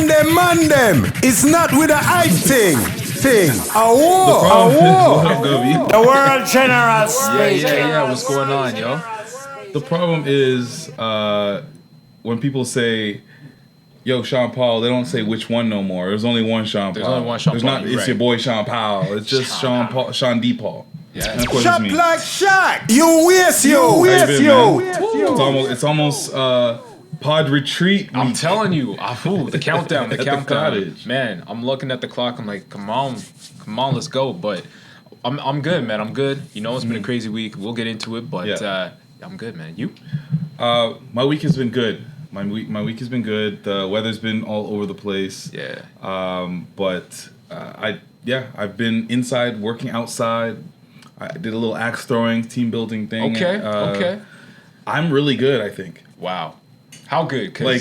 man them. It's not with a hype thing. A war. The world general speaking. Yeah. What's going on, yo? The problem is when people say, "Yo, Sean Paul," they don't say which one no more. There's only one Sean Paul. There's only one Sean Paul. It's your boy Sean Powell. It's just Sean D. Paul. Yeah. And of course Shop it's me. like Shaq. You waste you. It's almost pod retreat. I'm telling you, the countdown. At the cottage. Man, I'm looking at the clock. I'm like, come on, let's go. But I'm good, man. I'm good. You know, it's been a crazy week. We'll get into it, but I'm good, man. You? My week has been good. My week has been good. The weather's been all over the place. Yeah. But I've been inside, working outside. I did a little axe throwing, team building thing. Okay. I'm really good, I think. Wow. How good? People,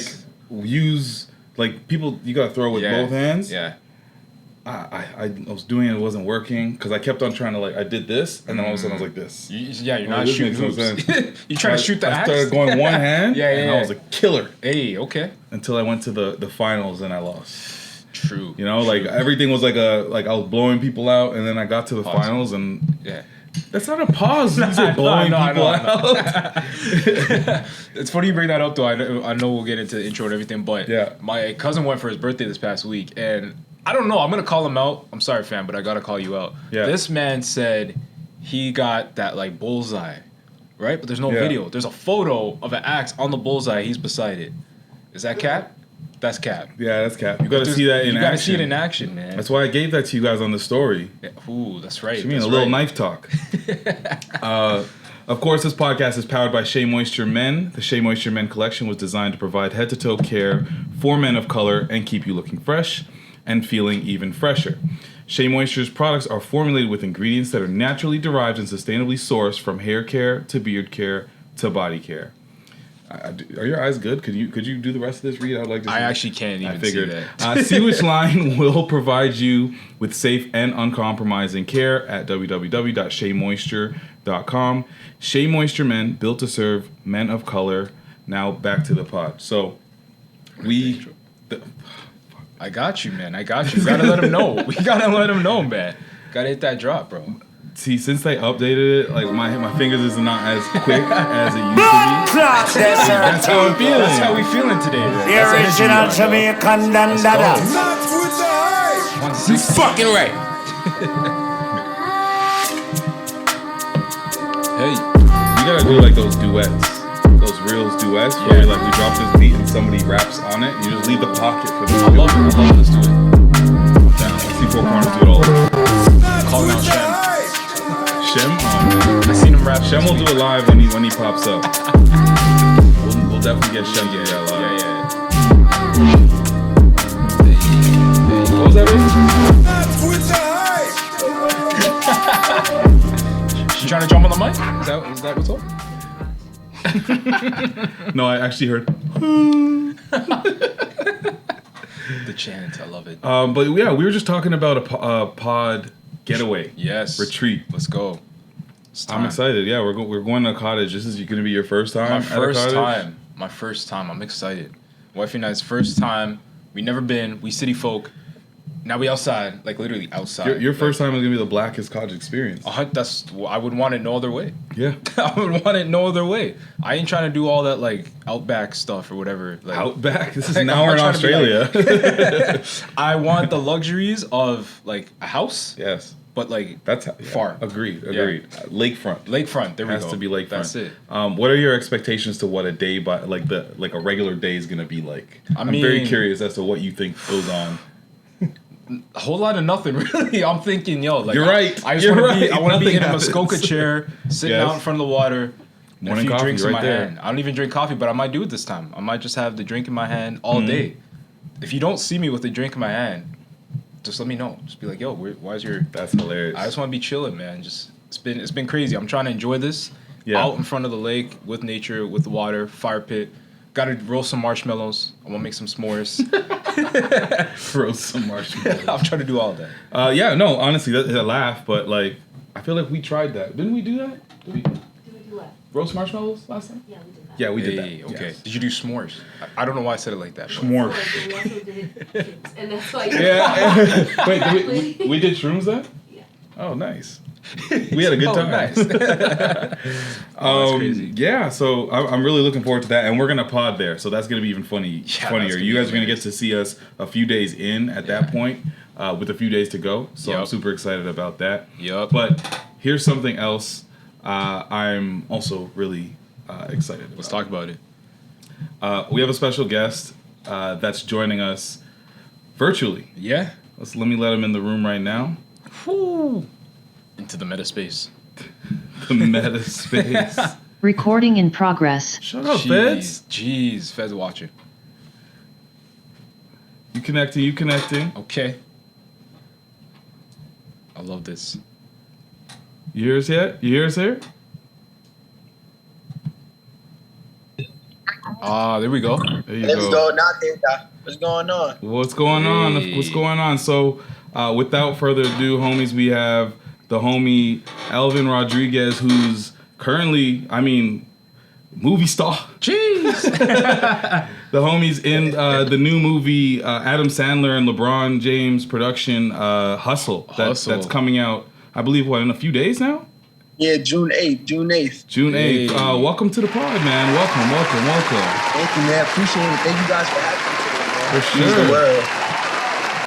you gotta throw with both hands. Yeah. I was doing it, it wasn't working because I kept on trying to I did this and then all of a sudden I was like this. You're not shooting hoops. You trying to shoot the axe? I started going one hand and I was a killer. Hey, okay. Until I went to the finals and I lost. True. You know, everything was I was blowing people out and then I got to the finals and that's not a pause. You said blowing people out. It's funny you bring that up though. I know we'll get into the intro and everything, but my cousin went for his birthday this past week and I don't know. I'm going to call him out. I'm sorry, fam, but I got to call you out. Yeah. This man said he got that, bullseye, right? But there's no video. There's a photo of an axe on the bullseye. He's beside it. Is that cap? That's cap. Yeah, that's cap. You got to see that in action. You got to see it in action, man. That's why I gave that to you guys on the story. Yeah. Ooh, that's right. You mean a little knife talk. Of course, this podcast is powered by Shea Moisture Men. The Shea Moisture Men collection was designed to provide head-to-toe care for men of color and keep you looking fresh and feeling even fresher. Shea Moisture's products are formulated with ingredients that are naturally derived and sustainably sourced from hair care to beard care to body care. Are your eyes good? Could you do the rest of this read? I'd like to. I actually can't even see that. See which line will provide you with safe and uncompromising care at www.sheamoisture.com. Shea Moisture Men, built to serve men of color. Now back to the pod. So I got you, man. I got you. Gotta let him know. We gotta let him know, man. Gotta hit that drop, bro. See, since they updated it, my fingers is not as quick as it used to be. That's how I'm feeling. That's how we feeling today. The original Jamaican Dandada. You fucking right. Hey, you gotta do those duets. Those reels duets where we drop this beat and somebody raps on it. You just leave the pocket for them. I love it. Let's do it. Down. I see Four Corners do it all. Calling out Shem. Shem? Oh, man. I seen him rap. Shem will do it live when he pops up. We'll definitely get Shem to do that live. Yeah. What was that, baby? She trying to jump on the mic? Is that what's up? No, I actually heard. The chant, I love it. But yeah, we were just talking about a pod getaway. Yes. Retreat. Let's go. I'm excited. Yeah, we're going to a cottage. This is going to be your first time My at first a cottage? time. My first time. I'm excited. Wifey and I's first time. We never been. We city folk. Now we outside, literally outside. Your first time is gonna be the blackest cottage experience. I would want it no other way. Yeah, I would want it no other way. I ain't trying to do all that outback stuff or whatever. Outback? This is now we're in Australia. I want the luxuries of a house. Yes, but that's far. Agreed. Yeah. Lakefront. There we go. Has to be lakefront. That's it. What are your expectations to what a day a regular day is gonna be like? I'm very curious as to what you think goes on. A whole lot of nothing, really. I'm thinking, you're right. I want to be in a Muskoka chair, sitting out in front of the water, morning a few coffee drinks in my there. hand. I don't even drink coffee, but I might do it this time. I might just have the drink in my hand all day. If you don't see me with the drink in my hand, just let me know. Just be like, yo, why's your? That's hilarious. I just want to be chilling, man. It's been crazy. I'm trying to enjoy this out in front of the lake with nature, with the water, fire pit. Gotta roast some marshmallows. I'm gonna make some s'mores. Roast some marshmallows. I'm trying to do all of that. Honestly, that's a laugh, but I feel like we tried that. Didn't we do that? Did we do what? Roast marshmallows last time? Yeah, we did that. Yeah, we did that. Okay. Yes. Did you do s'mores? I don't know why I said it like that. S'mores. We also did chips, and that's why. Yeah. Wait, we did shrooms then? Yeah. Oh, nice. We had a good time. Nice. That's crazy. Yeah, so I'm really looking forward to that, and we're gonna pod there, so that's gonna be even funnier. You guys are gonna get to see us a few days in at that point, with a few days to go. So I'm super excited about that. Yup. But here's something else I'm also really excited about. Let's talk about it. We have a special guest that's joining us virtually. Yeah. Let me let him in the room right now. Whew. Into the meta space. The meta space. Recording in progress. Shut up, Feds. Jeez, Feds watching. You connecting. Okay. I love this. You hear us yet? You hear us here? There we go. There you Let's go. go. What's going on? What's going on? Hey. What's going on? So, without further ado, homies, we have the homie Elvin Rodriguez, who's currently, movie star. Jeez. The homie's in the new movie Adam Sandler and LeBron James production, Hustle. That's coming out, I believe, in a few days now? Yeah, June 8th. June 8th. Hey. Welcome to the pod, man. Welcome. Thank you, man. Appreciate it. Thank you guys for having me today, man. For Means sure. the world.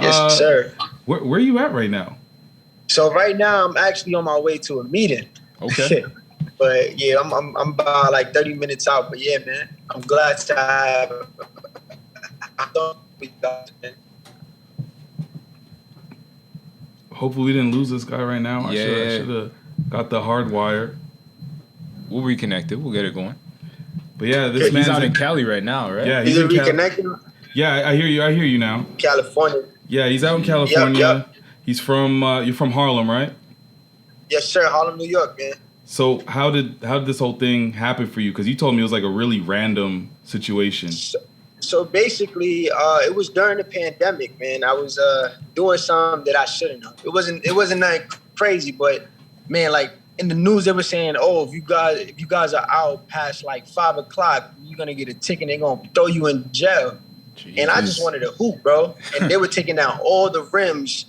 Yes, sir. Where are you at right now? So right now, I'm actually on my way to a meeting. Okay. But yeah, I'm about like 30 minutes out. But yeah, man, I'm glad to have. Hopefully we didn't lose this guy right now. I Yeah. should have got the hard wire. We'll reconnect it. We'll get it going. But yeah, this He's man's out in Cali right now, right? Yeah, Is he's it in Cali. reconnecting? Yeah, I hear you now. California. Yeah, he's out in California. Yep. He's from you're from Harlem, right? Yes, sir. Harlem, New York, man. So how did this whole thing happen for you? Because you told me it was like a really random situation. So basically, it was during the pandemic, man. I was doing something that I shouldn't have. It wasn't that crazy, but man, like in the news they were saying, oh, if you guys are out past like 5 o'clock, you're gonna get a ticket. They're gonna throw you in jail. Jeez. And I just wanted to hoop, bro. And they were taking down all the rims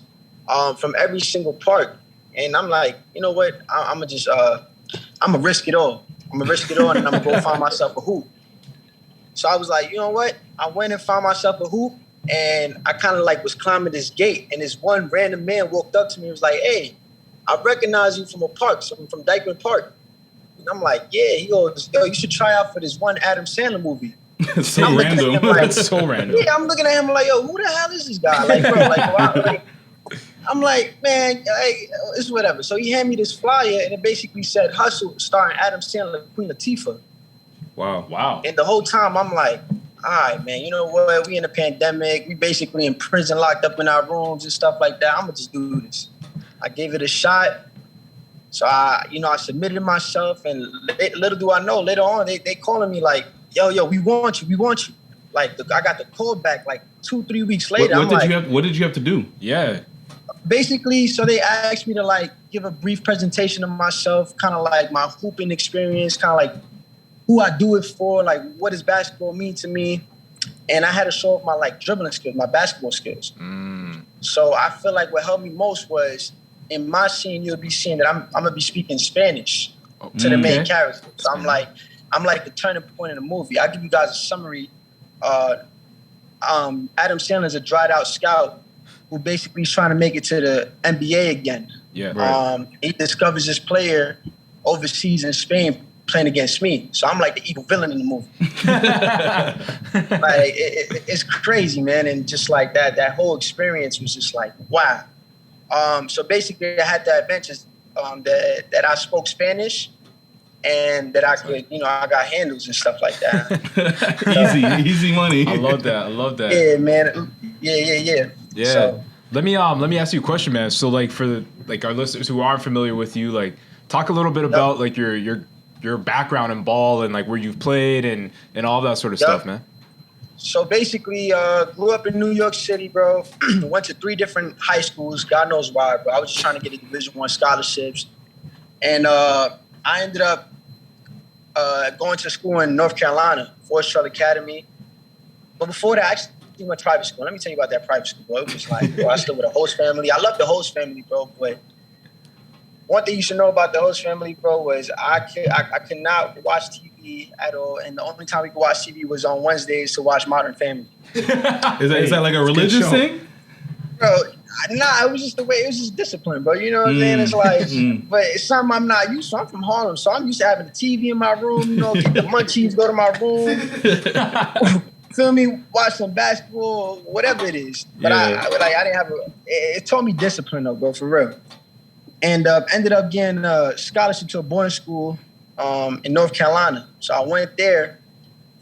from every single park. And I'm like, you know what? I'm gonna risk it all. I'm gonna risk it all, and I'm gonna go find myself a hoop. So I was like, you know what? I went and found myself a hoop, and I kind of like was climbing this gate, and this one random man walked up to me and was like, hey, I recognize you from a park, from Dykeman Park. And I'm like, yeah. He goes, yo, you should try out for this one Adam Sandler movie. It's so random. That's so random. Yeah, I'm looking at him like, yo, who the hell is this guy? Like, bro, like, I'm like, man, like, it's whatever. So he handed me this flyer, and it basically said Hustle, starring Adam Sandler, Queen Latifah. Wow. And the whole time, I'm like, all right, man, you know what? We in a pandemic. We basically in prison, locked up in our rooms and stuff like that. I'm going to just do this. I gave it a shot. So, I submitted myself. And little do I know, later on, they calling me like, yo, we want you. Like, I got the call back like 2-3 weeks later. What did you have to do? Yeah. Basically, so they asked me to like give a brief presentation of myself, kind of like my hooping experience, kind of like who I do it for, like what does basketball mean to me. And I had to show off my like dribbling skills, my basketball skills. So I feel like what helped me most was in my scene, you'll be seeing that I'm gonna be speaking Spanish to the main character. So I'm like the turning point in the movie. I'll give you guys a summary. Adam Sandler is a dried out scout who basically is trying to make it to the NBA again. Yeah. Right. He discovers this player overseas in Spain playing against me. So I'm like the evil villain in the movie. Like it's crazy, man. And just like that whole experience was just like, wow. So basically I had the adventures that I spoke Spanish and that I could, I got handles and stuff like that. Easy money. I love that. Yeah, man. Yeah. Yeah. So, let me ask you a question, man. So like for our listeners who aren't familiar with you, like talk a little bit about like your background in ball and like where you've played and all that sort of stuff, man. So basically, grew up in New York City, bro. Went to 3 different high schools. God knows why, bro. I was just trying to get a Division I scholarships. And I ended up going to school in North Carolina, Forest Trail Academy. But before that, I actually went to private school. Let me tell you about that private school, bro. It was like, bro, I still with a host family. I love the host family, bro. But one thing you should know about the host family, bro, was I could not watch TV at all. And the only time we could watch TV was on Wednesdays to watch Modern Family. Is that like a religious thing? Bro, nah, it was just the way, it was just discipline, bro. You know what I'm saying? It's like, but it's something I'm not used to. I'm from Harlem, so I'm used to having the TV in my room, you know, get the munchies, go to my room. Feel me? Watch some basketball, whatever it is. But I didn't have it taught me discipline though, bro, for real. And ended up getting a scholarship to a boarding school in North Carolina. So I went there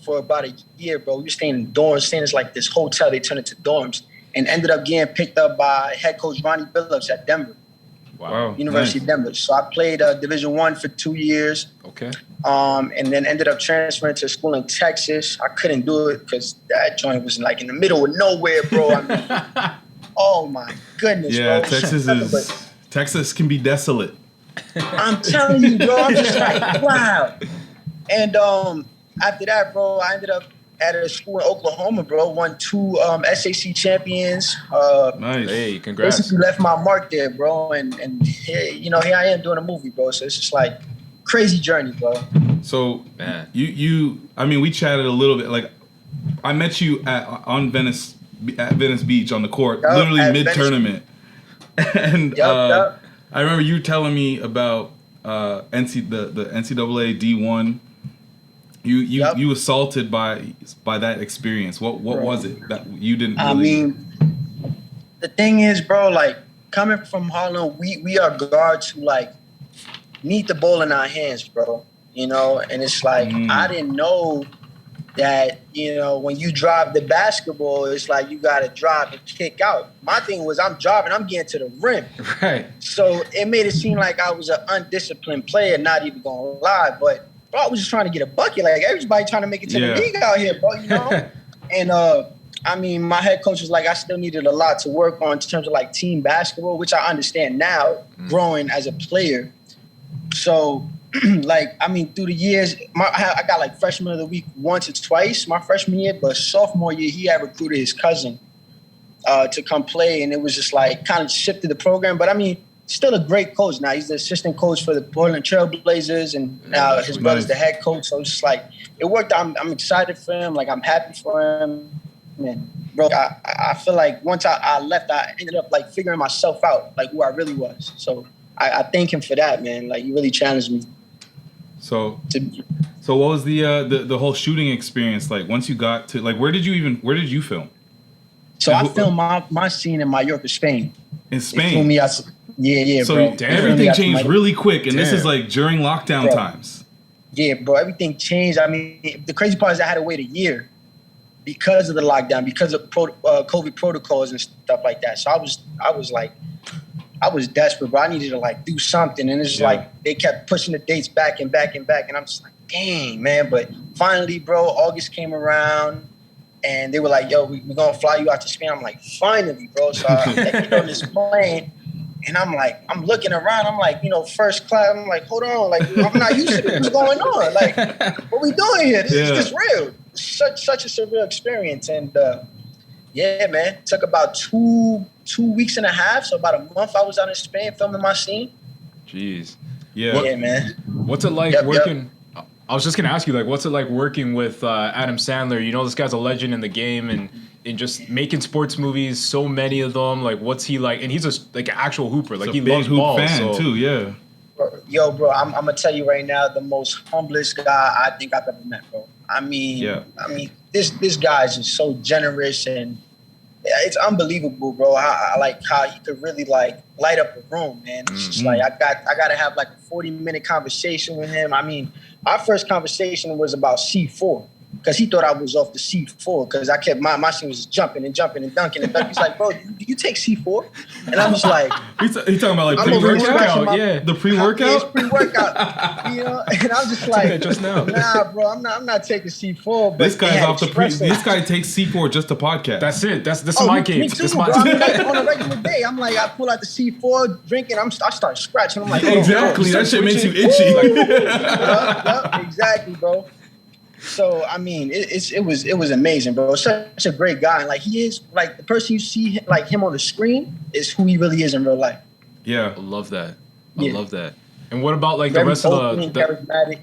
for about a year, bro. We were staying in dorms, staying in like this hotel they turned into dorms, and ended up getting picked up by head coach Ronnie Billups at Denver. Wow. University of Denver. So I played Division I for 2 years. Okay. And then ended up transferring to a school in Texas. I couldn't do it because that joint was like in the middle of nowhere, bro. I mean, oh my goodness, yeah, bro. Texas can be desolate. I'm telling you, bro. I'm just like, wow. And after that, bro, I ended up at a school in Oklahoma, bro. Won 2 SAC champions. Nice. Hey, congrats. Basically left my mark there, bro. And here I am doing a movie, bro. So it's just like crazy journey, bro. So man, I mean, we chatted a little bit. Like, I met you at Venice Beach on the court, literally mid tournament. And I remember you telling me about the NCAA D1. You assaulted by that experience. What was it that you didn't really... I mean, the thing is, bro, like coming from Harlem, we are guards who like need the ball in our hands, bro. You know, and it's like I didn't know that, you know, when you drive the basketball, it's like you gotta drive and kick out. My thing was I'm driving, I'm getting to the rim. Right. So it made it seem like I was an undisciplined player, not even gonna lie, but bro, I was just trying to get a bucket. Like, everybody trying to make it to the league out here, bro, you know? And, I mean, my head coach was like, I still needed a lot to work on in terms of, like, team basketball, which I understand now, growing as a player. So, like, I mean, through the years, I got, like, freshman of the week once or twice my freshman year, but sophomore year, he had recruited his cousin to come play, and it was just, like, kind of shifted the program. But, I mean, still a great coach now. He's the assistant coach for the Portland Trail Blazers, and now his brother's the head coach. So it's just like, it worked. I'm excited for him. Like, I'm happy for him. Man, bro, I feel like once I left, I ended up like figuring myself out, like who I really was. So I thank him for that, man. Like, he really challenged me. So what was the whole shooting experience like once you got to, like, where did you film? So I filmed my scene in Mallorca, Spain. In Spain? Yeah, so bro. So everything changed really quick, and this is like during lockdown times. Yeah, bro, everything changed. I mean, the crazy part is I had to wait a year because of the lockdown, because of COVID protocols and stuff like that. So I was desperate, bro. I needed to like do something, and it's just like they kept pushing the dates back and back and back, and I'm just like, dang, man. But finally, bro, August came around. And they were like, yo, we're going to fly you out to Spain. I'm like, finally, bro. So I'm taking on this plane. And I'm like, I'm looking around. I'm like, you know, first class. I'm like, hold on. Like, I'm not used to this. What's going on? Like, what we doing here? This is just real. Such a surreal experience. And, yeah, man. It took about two weeks and a half. So about a month I was out in Spain filming my scene. Jeez. Yeah. Yeah, man. What's it like working... I was just going to ask you, like, what's it like working with Adam Sandler? You know, this guy's a legend in the game and in just making sports movies, so many of them. Like, what's he like? And he's an actual hooper. Like, he loves ball. Fan too, yeah. Yo, bro, I'm going to tell you right now, the most humblest guy I think I've ever met, bro. I mean, this guy is just so generous, and it's unbelievable, bro. I like how he could really like light up a room, man. It's just like I got to have like a 40-minute conversation with him. I mean, our first conversation was about C4. because he thought I was off the C4 because I kept my shit was just jumping and jumping and dunking and dunking. He's like, bro, do you take C4? And I'm just like, He talking about like I'm over here pre-workout? scratching Yeah, the pre-workout? Yeah, it's pre-workout. You know, and I'm just like, just now. Nah, bro, I'm not taking C4. But This guy's off the espresso. This guy takes C4 just to podcast. That's it. This is my Me case. too, This is bro. my I mean, like, on a regular day, I'm like, I pull out the C4, drinking, I start scratching. I'm like, oh, exactly. bro, That shit makes you itchy. Yep, exactly, bro. So I mean, it was amazing, bro. Such a great guy, and like he is, like the person you see like him on the screen is who he really is in real life. Yeah, I love that. Yeah. I love that. And what about like Very the rest of open, the charismatic.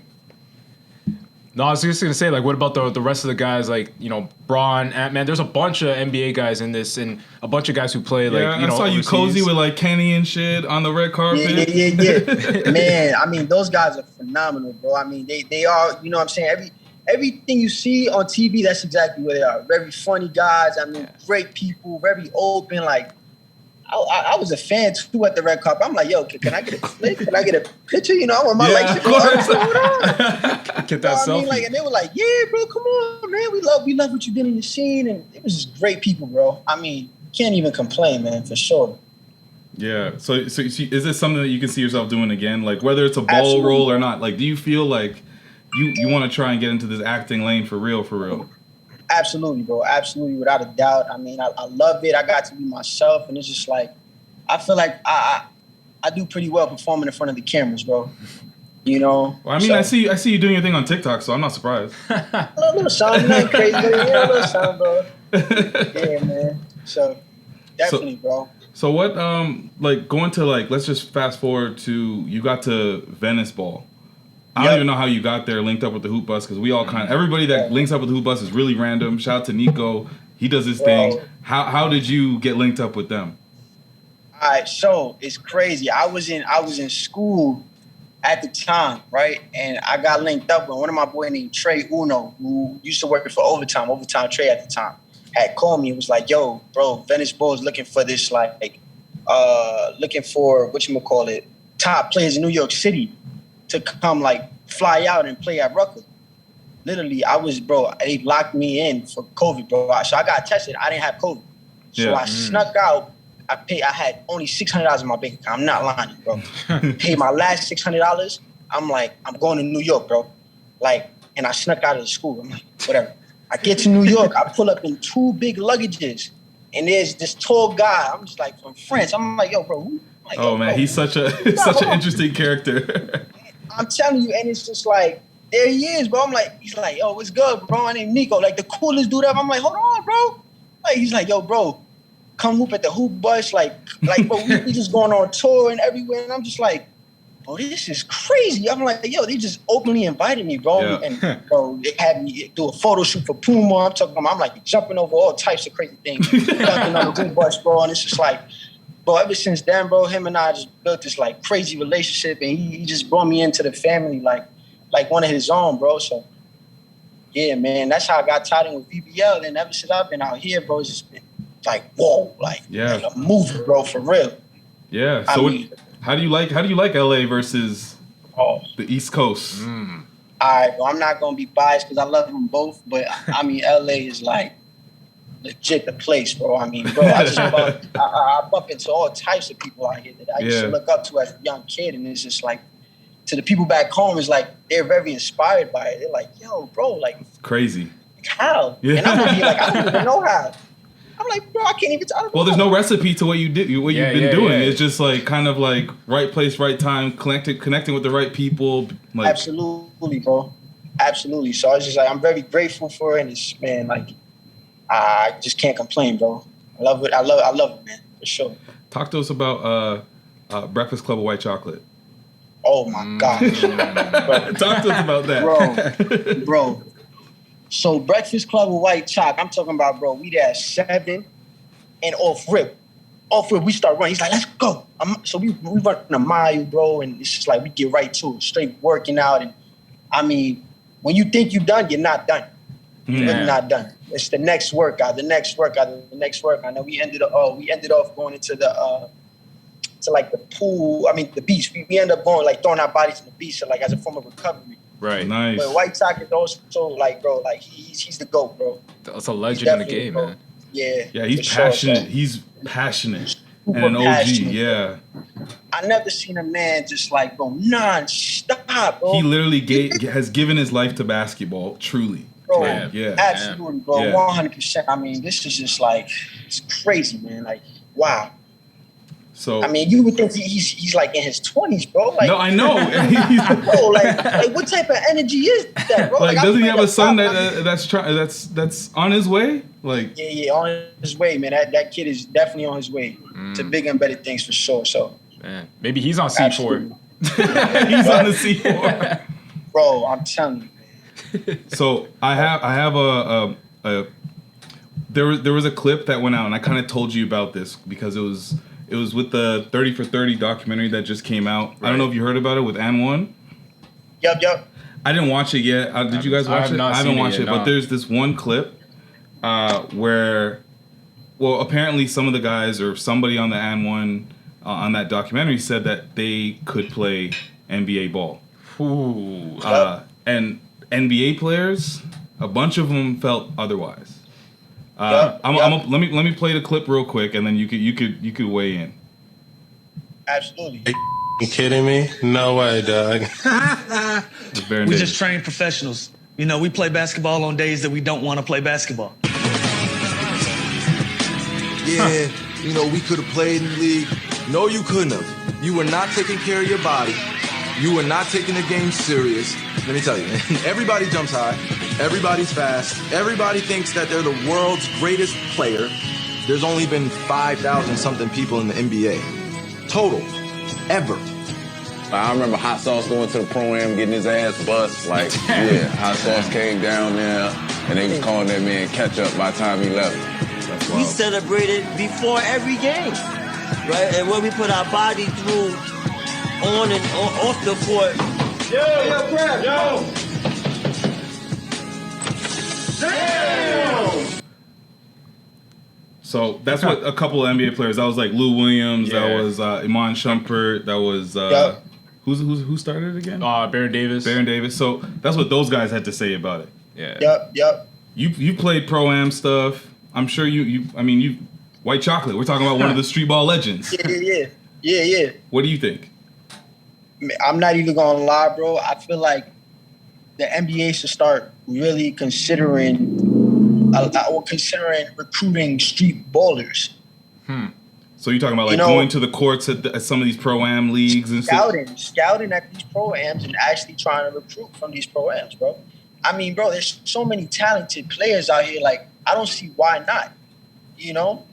No, I was just gonna say, like, what about the rest of the guys, like, you know, Braun, Ant-Man? There's a bunch of NBA guys in this, and a bunch of guys who play, like, yeah, you know, I saw you overseas. cozy with like Kenny and shit on the red carpet. Yeah. Man, I mean, those guys are phenomenal, bro. I mean, they are, you know what I'm saying? Everything you see on TV, that's exactly what they are. Very funny guys. I mean, great people, very open. Like, I was a fan too at the red carpet. I'm like, yo, can I get a clip? Can I get a picture? You know, I want my legs to go up. What's going on? Get that selfie. I mean, like, and they were like, yeah, bro, come on, man. We love what you did in the scene. And it was just great people, bro. I mean, can't even complain, man, for sure. Yeah. So is this something that you can see yourself doing again? Like, whether it's a ball Absolutely. role or not, like, do you feel like you want to try and get into this acting lane for real? Absolutely, bro. Absolutely, without a doubt. I mean, I love it. I got to be myself, and it's just like, I feel like I do pretty well performing in front of the cameras, bro. You know. Well, I mean, so, I see you doing your thing on TikTok, so I'm not surprised. a little something, nothing crazy, but yeah, a little something, bro. Yeah, man. So definitely, bro. So what, like, going to, like, let's just fast forward to, you got to Venice Ball. I don't even know how you got there, linked up with the Hoop Bus, because we all everybody that links up with the Hoop Bus is really random. Shout out to Nico. He does his thing. How did you get linked up with them? All right, so it's crazy. I was in school at the time, right? And I got linked up with one of my boys named Trey Uno, who used to work for Overtime Trey at the time, had called me and was like, yo, bro, Venice Ball is looking for this, like, looking for, top players in New York City to come, like, fly out and play at Rutgers. Literally, they locked me in for COVID, bro. So I got tested. I didn't have COVID. So I snuck out. I had only $600 in my bank account. I'm not lying, bro. Paid my last $600. I'm like, I'm going to New York, bro. Like, and I snuck out of the school. I'm like, whatever. I get to New York. I pull up in 2 big luggages. And there's this tall guy. I'm just like, from France. I'm like, yo, bro. Like, man, bro. he's such an interesting character. I'm telling you, and it's just like, there he is, bro. I'm like, he's like, yo, what's good, bro? My name Nico, like the coolest dude ever. I'm like, hold on, bro. Like, he's like, yo, bro, come hoop at the Hoop Bus. Like, bro, we just going on tour and everywhere. And I'm just like, bro, this is crazy. I'm like, yo, they just openly invited me, bro. Yeah. And bro, they had me do a photo shoot for Puma. I'm like jumping over all types of crazy things, jumping on the Hoop Bus, bro. And it's just like, bro, ever since then, bro, him and I just built this like crazy relationship, and he just brought me into the family like one of his own, bro. So yeah, man, that's how I got tied in with VBL. And ever since I've been out here, bro, it's just been like, whoa, like a movie, bro, for real. Yeah. So how do you like LA versus the East Coast? All right, bro, I'm not gonna be biased because I love them both, but I mean, LA is like legit the place, bro. I mean, bro, I bump into all types of people out here that I used to look up to as a young kid, and it's just like, to the people back home, it's like they're very inspired by it. They're like, yo, bro, like, it's crazy. How? Yeah. And I'm gonna be like, I don't even know how. I'm like, bro, I can't even. Well, there's no recipe to what you did, what you've been doing. Yeah. It's just like kind of like right place, right time, connecting with the right people. Like, absolutely, bro. Absolutely. So it's just like, I'm very grateful for it, and it's, man, like, I just can't complain, bro. I love it. I love it, man, for sure. Talk to us about Breakfast Club of White Chocolate. Oh my gosh. Talk to us about that. Bro. So Breakfast Club of White Chocolate, I'm talking about, bro, we there at 7 and off rip, we start running. He's like, let's go. So we run a mile, bro, and it's just like we get right to it, straight working out. And I mean, when you think you're done, you're not done. You're really not done. It's the next workout, the next workout. And then we ended off going into the to like the pool. I mean, the beach. We end up going, like, throwing our bodies in the beach, so, like, as a form of recovery. Right. Nice. But White Sox is also like, bro, like he's the GOAT, bro. That's a legend in the game, man. Yeah. Yeah, he's for passionate. Sure, so. He's passionate. Super And an OG, passionate, yeah. I never seen a man just like go non-stop, bro. He literally has given his life to basketball, truly. Bro, Yeah. absolutely, bro. Yeah. 100%. I mean, this is just like, it's crazy, man. Like, wow. So I mean, you would think he's like in his 20s, bro. Like, no, I know. bro, like what type of energy is that, bro? Like, doesn't he have a son that's that's on his way? Like, yeah, on his way, man. That kid is definitely on his way to bigger and better things for sure. So, man, maybe he's on C4. He's on the C4. Bro, I'm telling you, man. So I have a there was a clip that went out, and I kind of told you about this because it was with the 30 for 30 documentary that just came out. Right. I don't know if you heard about it with ncaa. Yep. I didn't watch it yet. Did you guys watch it? I haven't watched it, but there's this one clip where, well, apparently some of the guys or somebody on the ncaa on that documentary said that they could play NBA ball. Ooh. And NBA players, a bunch of them felt otherwise. Let me play the clip real quick, and then you could weigh in. Absolutely. You kidding me? No way, dog. We just train professionals. You know, we play basketball on days that we don't want to play basketball. Yeah, you know, we could have played in the league. No, you couldn't have. You were not taking care of your body. You were not taking the game serious. Let me tell you, everybody jumps high. Everybody's fast. Everybody thinks that they're the world's greatest player. There's only been 5,000 something people in the NBA. Total. Ever. I remember Hot Sauce going to the Pro-Am, getting his ass bust. Like, yeah, Hot Sauce came down there, and they was calling that man catch-up by the time he left. We celebrated before every game, right? And when we put our body through on and off the court. Yo, crap, yo! Damn! So that's what a couple of NBA players. That was like Lou Williams. Yeah. That was Iman Shumpert. That was who started it again? Baron Davis. Baron Davis. So that's what those guys had to say about it. Yeah. Yep. You played pro-am stuff. I'm sure you White Chocolate. We're talking about one of the street ball legends. Yeah. What do you think? I'm not even gonna lie, bro. I feel like the NBA should start really considering recruiting street ballers. So you're talking about like going to the courts at some of these pro-am leagues and scouting at these pro-ams and actually trying to recruit from these pro-ams, bro. I mean, bro, there's so many talented players out here. Like, I don't see why not. You know,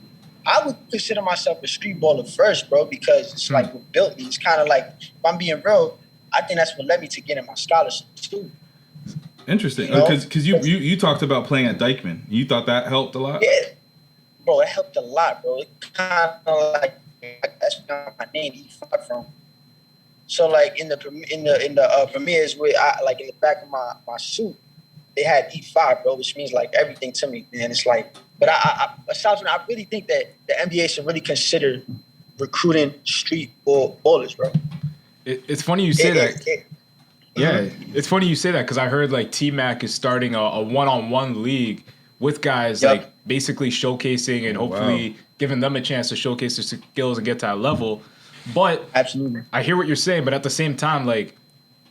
I would consider myself a street baller first, bro, because it's like what built me. It's kind of like, if I'm being real, I think that's what led me to getting my scholarship too. Interesting, because you talked about playing at Dykeman. You thought that helped a lot? Yeah, bro, it helped a lot, bro. It kind of like that's where my name E5 from. So like in the premieres, where I like in the back of my suit, they had E5, bro, which means like everything to me, man. It's like, but aside from that, I really think that the NBA should really consider recruiting street ballers, bro. It's funny you say that. Yeah, it's funny you say that because I heard like T-Mac is starting a one-on-one league with guys like basically showcasing and hopefully giving them a chance to showcase their skills and get to that level. But absolutely, I hear what you're saying, but at the same time, like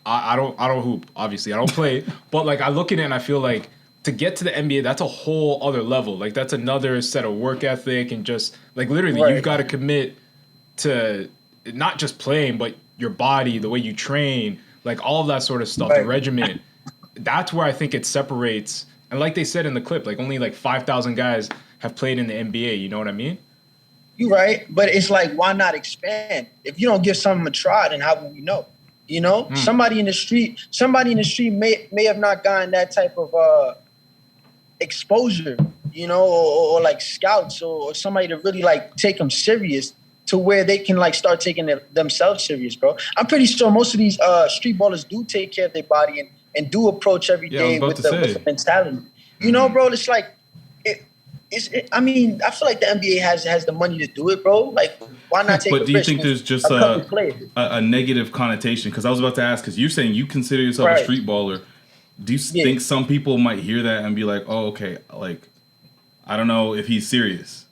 I don't hoop. Obviously, I don't play. But like I look at it and I feel like to get to the NBA, that's a whole other level. Like that's another set of work ethic and just like literally you've got to commit to not just playing, but your body, the way you train. Like all of that sort of stuff, the regiment, that's where I think it separates. And like they said in the clip, like only like 5,000 guys have played in the NBA. You know what I mean? You're right. But it's like, why not expand? If you don't give something a try, then how will we know? You know, somebody in the street may have not gotten that type of exposure, you know, or like scouts or somebody to really like take them serious. To where they can like start taking themselves serious, bro. I'm pretty sure most of these street ballers do take care of their body and do approach every day with the mentality. You know, bro, it's like I mean, I feel like the NBA has the money to do it, bro. Like Why not take But a do you risk think with there's just couple players? a negative connotation? Because I was about to ask, because you're saying you consider yourself a street baller. Do you think some people might hear that and be like, oh, okay, like, I don't know if he's serious?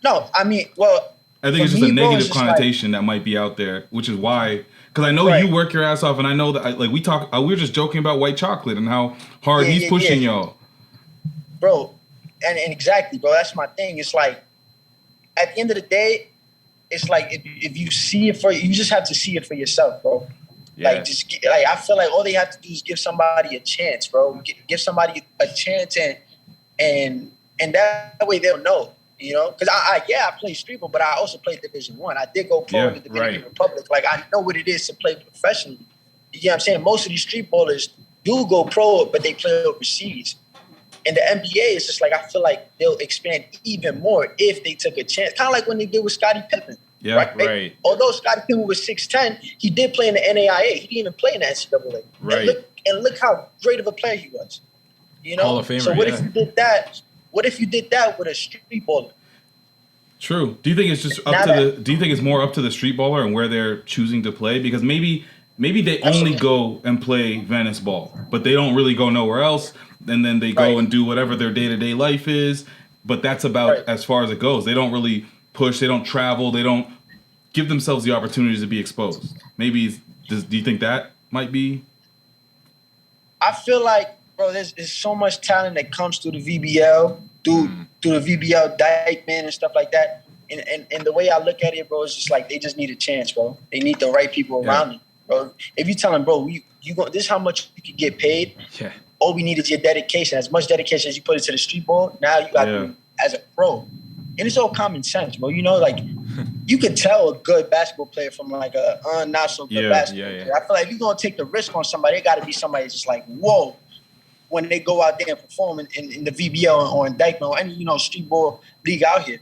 No, I mean, well, I think it's just a negative connotation that might be out there, which is why, because I know you work your ass off, and I know that, like, we were just joking about white chocolate and how hard he's pushing y'all. Bro, and exactly, bro, that's my thing. It's like, at the end of the day, it's like, if you see it you just have to see it for yourself, bro. Yeah. Like, I feel like all they have to do is give somebody a chance, bro. Give somebody a chance, and that way they'll know. You know, because I play street ball, but I also played Division I. I did go pro in the Dominican Republic. Like, I know what it is to play professionally. You know what I'm saying? Most of these street ballers do go pro, but they play overseas. And the NBA is just like, I feel like they'll expand even more if they took a chance. Kind of like when they did with Scottie Pippen. Yeah, right. Although Scottie Pippen was 6'10", he did play in the NAIA. He didn't even play in the NCAA. Right. And look how great of a player he was. You know? Hall of Famer, so what if you did that? What if you did that with a street baller? True. Do you think it's just up to do you think it's more up to the street baller and where they're choosing to play? Because maybe they only go and play Venice ball, but they don't really go nowhere else. And then they go and do whatever their day-to-day life is. But that's about as far as it goes. They don't really push. They don't travel. They don't give themselves the opportunities to be exposed. Maybe, do you think that might be? I feel like, bro, there's so much talent that comes through the VBL, through the VBL Dykeman and stuff like that. And the way I look at it, bro, it's just like they just need a chance, bro. They need the right people around them, bro. If you tell them, bro, this is how much you can get paid. Yeah. All we need is your dedication. As much dedication as you put into the street ball, now you got to be as a pro. And it's all common sense, bro. You know, like, you can tell a good basketball player from like a not so good basketball player. I feel like if you're going to take the risk on somebody, it got to be somebody that's just like, whoa, when they go out there and perform in the VBL or in Dykeman or any, street ball league out here.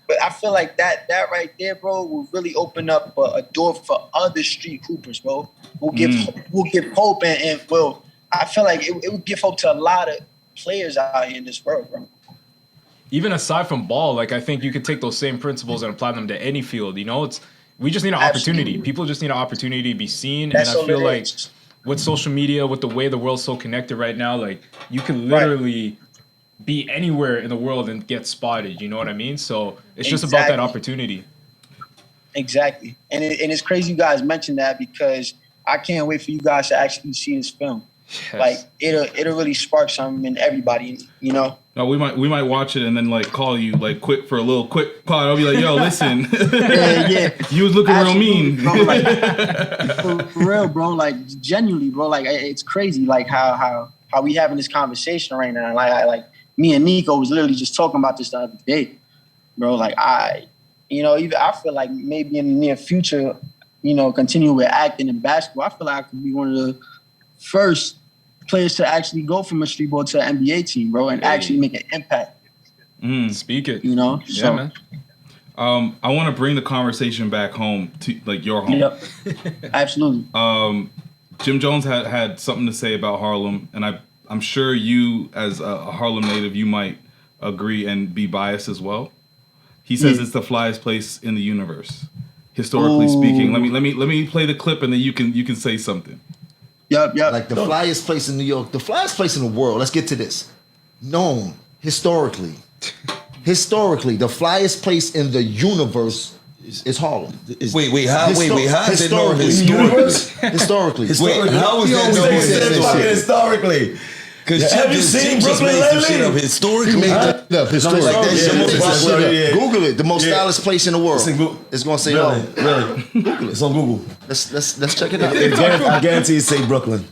But I feel like that right there, bro, will really open up a door for other street hoopers, bro. We'll give hope and will. I feel like it would give hope to a lot of players out here in this world, bro. Even aside from ball, like, I think you could take those same principles and apply them to any field. We just need an opportunity. People just need an opportunity to be seen. And I feel like with social media, with the way the world's so connected right now, like, you can literally be anywhere in the world and get spotted. You know what I mean? So it's just about that opportunity. Exactly. And it's crazy you guys mentioned that, because I can't wait for you guys to actually see this film. Yes. Like, it'll really spark something in everybody, No, we might watch it and then, like, call you, like, quick for a little quick pod. I'll be like, yo, listen. You was looking real mean. Bro, like, for real, bro. Like, genuinely, bro. Like, it's crazy, like, how we having this conversation right now. Like me and Nico was literally just talking about this the other day, bro. Like, I feel like maybe in the near future, continue with acting and basketball. I feel like I could be one of the first players to actually go from a street ball to an NBA team, bro, and actually make an impact. Speak it. Yeah, man. I want to bring the conversation back home to, like, your home. Yep. Absolutely. Jim Jones had something to say about Harlem, and I'm sure you, as a Harlem native, you might agree and be biased as well. He says it's the flyest place in the universe, historically speaking. Let me play the clip, and then you can say something. Yep. Like the flyest place in New York, the flyest place in the world. Let's get to this. Known historically, the flyest place in the universe is Harlem. Wait, how is it known historically? Historically. Wait, how is that known historically? Because have you seen Brooklyn lately? Historically. Google it. The most stylish place in the world. It's gonna say really? Google it. It's on Google. Let's check it out. I guarantee it say Brooklyn.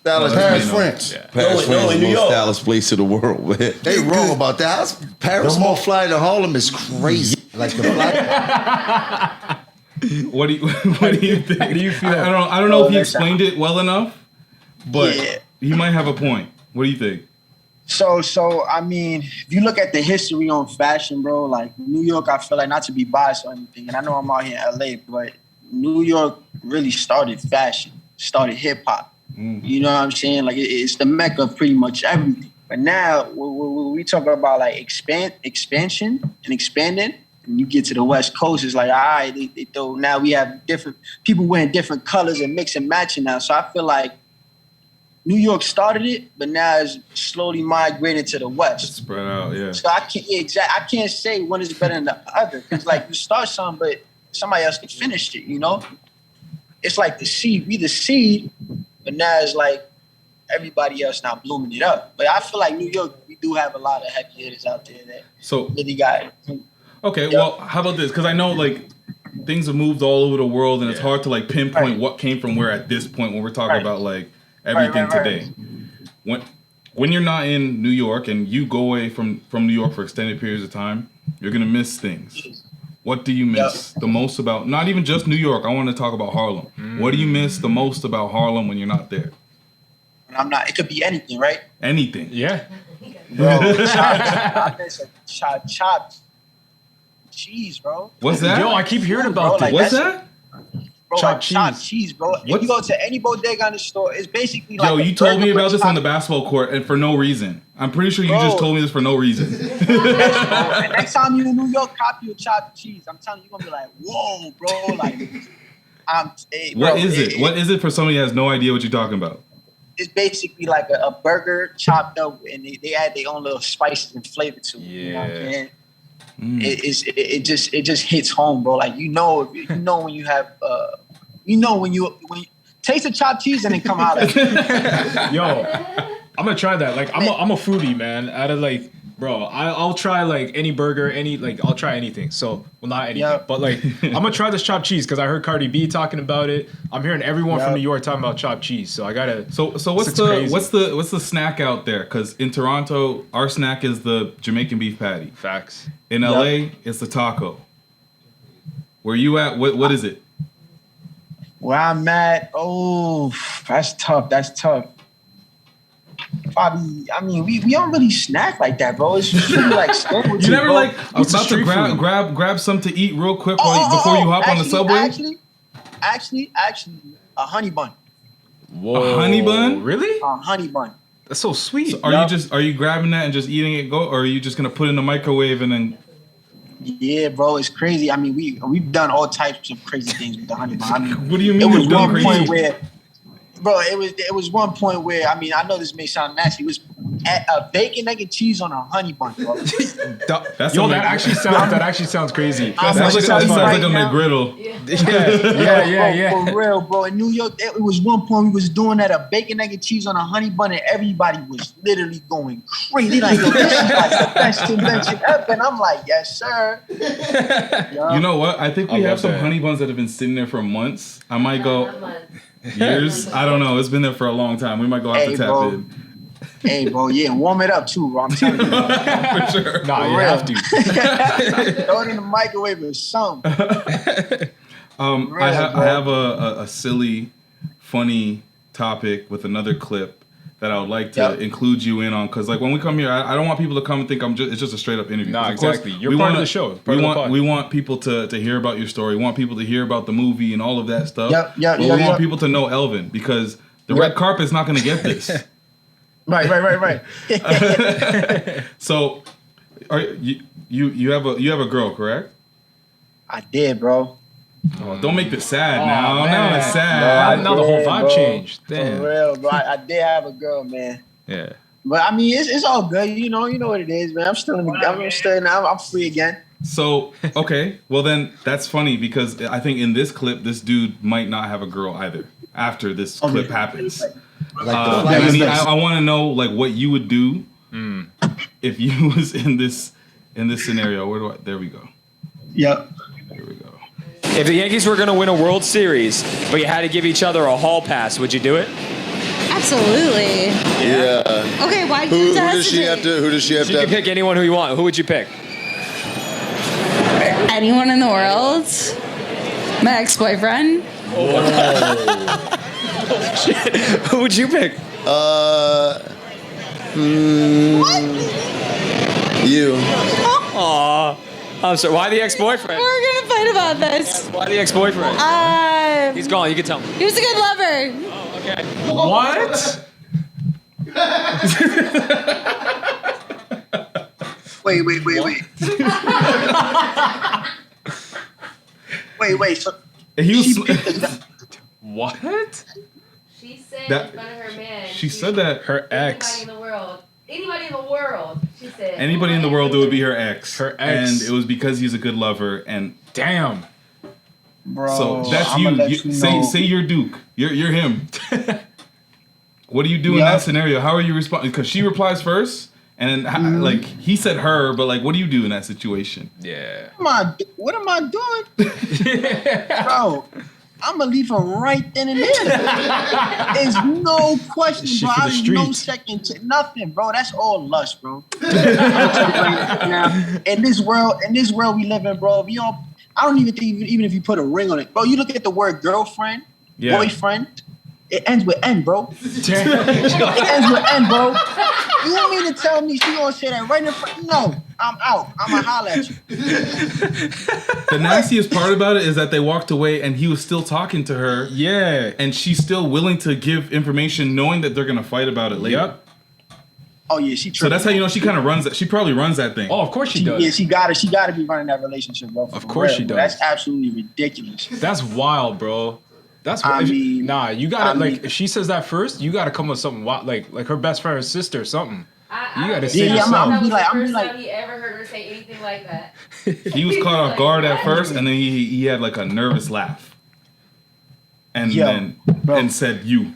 Paris, France. Paris, France, the most stylish place in the world, man. They wrong about that. Paris more fly than Harlem is crazy. Like the fly. What do you think? How do you feel? I don't know if he explained it well enough, but he might have a point. What do you think? So I mean, if you look at the history on fashion, bro, like New York, I feel like, not to be biased or anything, and I know I'm out here in LA, but New York really started fashion, started hip hop. You know what I'm saying? Like, it's the mecca of pretty much everything. But now, when we talk about like expansion and expanding, And you get to the West Coast, it's like, all right, they throw, now we have different people wearing different colors and mix and matching now. So I feel like New York started it, but now it's slowly migrated to the West. It's spread out, yeah. So I can't say one is better than the other. Because like you start something, but somebody else can finish it, you know? It's like the seed. We the seed, but now it's like everybody else now blooming it up. But I feel like New York, we do have a lot of heavy hitters out there that really got it. Okay, well, how about this? Because I know like things have moved all over the world, and it's hard to like pinpoint what came from where at this point when we're talking about like everything today. When you're not in New York and you go away from New York for extended periods of time, you're gonna miss things. What do you miss the most about, not even just New York, I want to talk about Harlem. What do you miss the most about Harlem when you're not there? I'm not, it could be anything, right? Anything. Yeah. Bro, I miss a chopped cheese, bro. What's that? Yo, I keep hearing about this. Like, what's that? Bro, chopped chopped cheese, bro. If you go to any bodega in the store, it's basically like. Yo, you told me about this on the basketball court and for no reason. I'm pretty sure you just told me this for no reason. Yes, bro. And next time you're in New York, copy a chopped cheese. I'm telling you, you're gonna be like, whoa, bro. Like, hey, bro, What is it? What is it for somebody that has no idea what you're talking about? It's basically like a burger chopped up, and they add their own little spices and flavor to it. Yeah. You know what I'm saying? It just hits home, bro. Like you know when you have when you taste the chopped cheese and then come out. Yo, I'm gonna try that. Like I'm a foodie, man. Out of like, bro, I'll try like any burger, I'll try anything. So not anything, but like I'm gonna try this chopped cheese because I heard Cardi B talking about it. I'm hearing everyone from New York talking about chopped cheese, so I gotta. So what's the snack out there? Because in Toronto, our snack is the Jamaican beef patty. Facts. In LA, it's the taco. Where you at? What is it? Where I'm at, that's tough. Probably, I mean, we don't really snack like that, bro. It's just really like you never bro. Like I was about to grab something to eat real quick before you hop on the subway. Actually, a honey bun. Whoa. A honey bun? Really? A honey bun. That's so sweet. So are you grabbing that and just eating it or are you just gonna put it in the microwave and then? Yeah, bro, it's crazy. I mean, we've done all types of crazy things with the honey bun. I mean, what do you mean? It was one point where, bro, it was one point where, I mean, I know this may sound nasty. It was a bacon, egg, and cheese on a honey bun, bro. That actually sounds crazy. That sounds like a McGriddle. Yeah. For real, bro. In New York, it was one point we was doing that, a bacon, egg, and cheese on a honey bun, and everybody was literally going crazy. Like, yo, this is like the best invention ever. And I'm like, yes, sir. You know what? I think we have some honey buns that have been sitting there for months. I might go years. I don't know. It's been there for a long time. We might go have to tap in. Hey, bro, warm it up too, bro. I'm telling you. For sure. Nah, you have to. Throw it in the microwave or something. I have a silly, funny topic with another clip that I would like to include you in on, because like when we come here, I don't want people to come and think it's just a straight up interview. Nah, exactly. You're part of the show. We want people to hear about your story. We want people to hear about the movie and all of that stuff. We want people to know Elvin, because the red carpet's not going to get this. Right. So, you have a girl, correct? I did, bro. Oh, don't make this sad now. Now it's sad. Now the whole vibe changed. Damn. For real, bro. I did have a girl, man. Yeah. But I mean, it's all good. You know what it is, man. I'm free again. So, okay. Well, then that's funny, because I think in this clip, this dude might not have a girl either after this clip happens. I want to know like what you would do if you was in this scenario. There we go. Yep. Here we go. If the Yankees were going to win a World Series, but you had to give each other a hall pass, would you do it? Absolutely. Yeah. Okay, why do Who does she have to? Who does she have so to? You can pick anyone who you want. Who would you pick? Anyone in the world? My ex-boyfriend. Oh, shit. Who would you pick? You. Aw. I'm sorry. Why the ex-boyfriend? We're gonna fight about this. Why the ex-boyfriend? He's gone. You can tell me. He was a good lover. Oh, okay. What? Wait. Wait. So he was. What? She said That- in front of her man. She said that her ex. Anybody in the world. Anybody in the world. She said. Anybody in the world, it would be her ex. Her ex. And it was because he's a good lover. And damn. Bro, so that's I'ma you. let You- you say know. say you're Duke. You're him. What do you do in that scenario? How are you responding? Because she replies first, and then like he said her, but like, what do you do in that situation? Yeah. What am I doing? Bro, I'm gonna leave her right then and there. There's no question, Shit bro. for the There's no streets. second to nothing, bro. That's all lust, bro. I'm gonna tell you right now, in this world we live in, bro. I don't even think even if you put a ring on it, bro. You look at the word girlfriend, boyfriend. It ends with N, bro. It ends with N, bro. You want me to tell me she gonna say that right in front? No, I'm out. I'm gonna holler at you. The nastiest part about it is that they walked away and he was still talking to her. Yeah. And she's still willing to give information knowing that they're gonna fight about it later. Yep. Oh yeah, she. So that's how you know she kind of runs that. She probably runs that thing. Oh, of course she does. Yeah, she gotta be running that relationship, bro. Of course she does. That's absolutely ridiculous. That's wild, bro. That's you gotta if she says that first, you gotta come with something wild, like her best friend or sister or something. You gotta say I'm That was be like, the first time he ever heard her say anything like that. He was caught off guard at first, and then he had like a nervous laugh, and said you.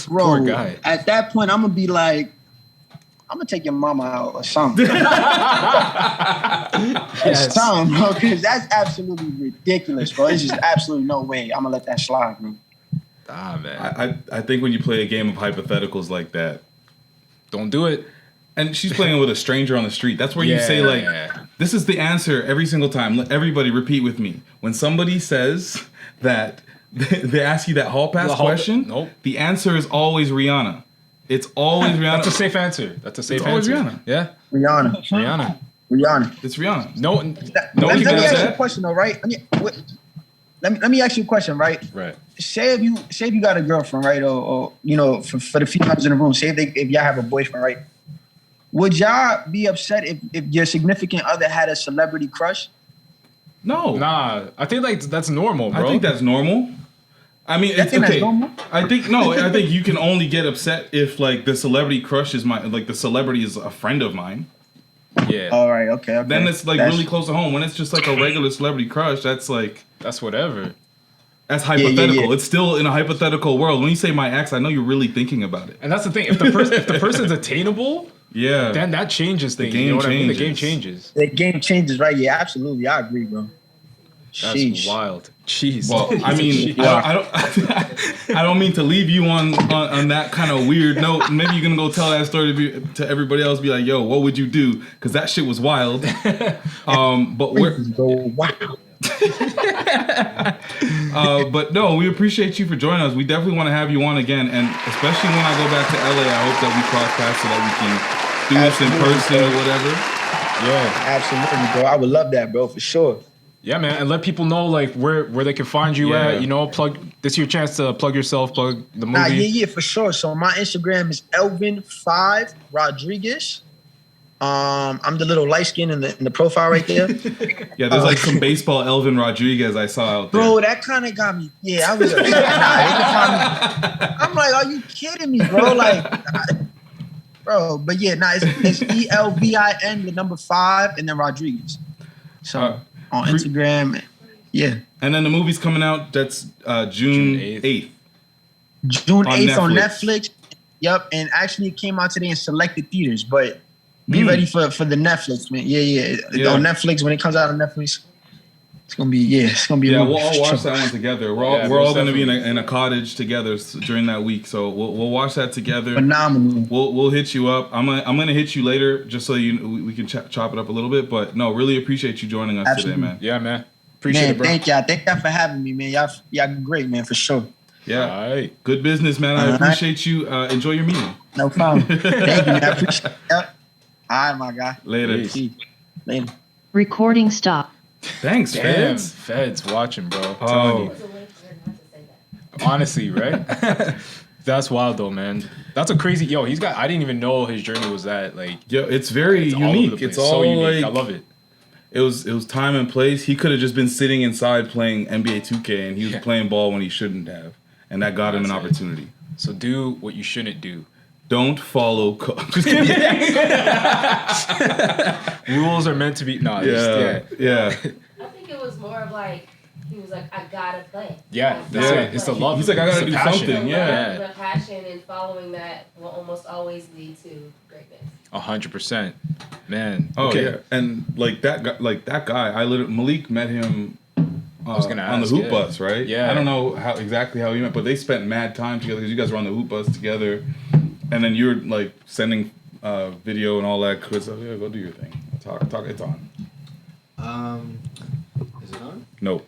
Bro, Poor guy. At that point, I'm gonna be like, I'm gonna take your mama out or something. Yes. Something, bro, because that's absolutely ridiculous, bro. It's just absolutely no way I'm gonna let that slide, bro. Ah, man. I think when you play a game of hypotheticals like that, don't do it. And she's playing with a stranger on the street. That's where you say like, this is the answer every single time. Everybody repeat with me. When somebody says that they ask you that hall pass question, the answer is always Rihanna. It's always Rihanna. That's a safe answer. That's a safe It's always answer. Rihanna. Yeah. Rihanna. It's Rihanna. No. Let me ask you a question though, right? Let me ask you a question, right? Right. Say if you got a girlfriend, right, or you know, for the females in the room, say if y'all have a boyfriend, right? Would y'all be upset if your significant other had a celebrity crush? No. Nah, I think like that's normal, bro. I think that's normal. I mean, it's okay. I think you can only get upset if like the celebrity crush is the celebrity is a friend of mine. Yeah. All right. Okay. Then it's like really close to home. When it's just like a regular celebrity crush, that's whatever. That's hypothetical. It's still in a hypothetical world. When you say my ex, I know you're really thinking about it. And that's the thing. If the person's attainable, then that changes things. The game you know what changes. I mean? The game changes. The game changes, right? Yeah, absolutely. I agree, bro. That's wild. Jeez. Well, I mean, I don't mean to leave you on that kind of weird note. Maybe you're gonna go tell that story to everybody else. Be like, yo, what would you do? Because that shit was wild. But we're wow. But no, we appreciate you for joining us. We definitely want to have you on again, and especially when I go back to LA, I hope that we cross paths so that we can do this in person or whatever. Yeah, absolutely, bro. I would love that, bro, for sure. Yeah, man, and let people know like where they can find you at. You know, this is your chance to plug yourself, plug the movie. Yeah, for sure. So my Instagram is Elvin5 Rodriguez. I'm the little light skin in the profile right there. Yeah, there's like some baseball Elvin Rodriguez I saw out there. Bro, that kind of got me. Yeah, I was upset. I'm like, are you kidding me, bro? Like, bro, but yeah, it's ELVIN, the number 5, and then Rodriguez. So on Instagram, yeah. And then the movie's coming out. That's June 8th. June 8th on Netflix. Yep, and actually it came out today in selected theaters, but be ready for the Netflix, man. Yeah. On Netflix, when it comes out on Netflix, it's gonna be Yeah, we'll all watch that one together. We're all gonna be in a cottage together during that week, so we'll watch that together. Phenomenal. We'll hit you up. I'm gonna hit you later just so we can chop it up a little bit. But no, really appreciate you joining us today, man. Yeah, man. Appreciate it, bro. Thank y'all for having me, man. Y'all great, man, for sure. Yeah. All right. Good business, man. I appreciate you. Enjoy your meeting. No problem. Thank you, man. I appreciate it. All right, my guy. Later. Later. Recording stop. Thanks, Feds. Feds watching, bro. I'm telling you. Honestly, right? That's wild though, man. That's a crazy. I didn't even know his journey was that like. Yo, it's very unique. It's all so unique. like, I love it. It was time and place. He could have just been sitting inside playing NBA 2K, and he was playing ball when he shouldn't have, and that got him an opportunity. So do what you shouldn't do. Don't follow. Rules are meant to be. Yeah. I think it was more of like he was like, I gotta play. Yeah, that's it. It's the love. He's like, I gotta do something. Yeah. The passion and following that will almost always lead to greatness. 100%, man. Oh okay. yeah, and like that guy, I literally Malik met him. I was gonna on ask, the hoop bus, right? Yeah. I don't know exactly how you met, but they spent mad time together because you guys were on the hoop bus together, and then you were like sending video and all that good stuff. Yeah, go do your thing. Talk. It's on. Is it on? No.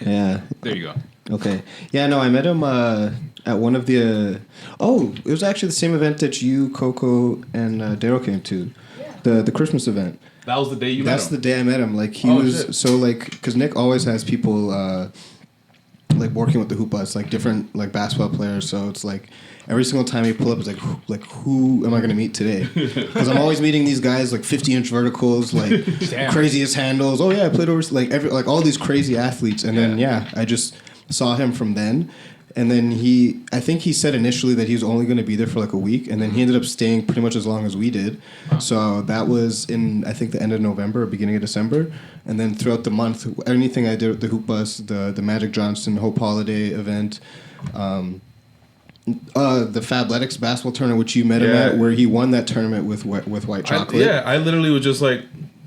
Yeah. There you go. Okay. Yeah, no, I met him at one of the... it was actually the same event that you, Coco, and Daryl came to. Yeah. The Christmas event. That was the day you met him? That's the day I met him. Like, he was... Shit. So, like... Because Nick always has people, like, working with the hoop bus, like, different, like, basketball players. So, it's like... Every single time you pull up, it's like who am I going to meet today? Because I'm always meeting these guys, like 50-inch verticals, like craziest handles. Oh yeah, I played over like all these crazy athletes, and then I just saw him from then, and then I think he said initially that he was only going to be there for like a week, and then he ended up staying pretty much as long as we did. Wow. So that was in I think the end of November, or beginning of December, and then throughout the month, anything I did with the hoop bus, the Magic Johnson Hope Holiday event. The Fabletics basketball tournament, which you met him at, where he won that tournament with white chocolate. I literally was just like,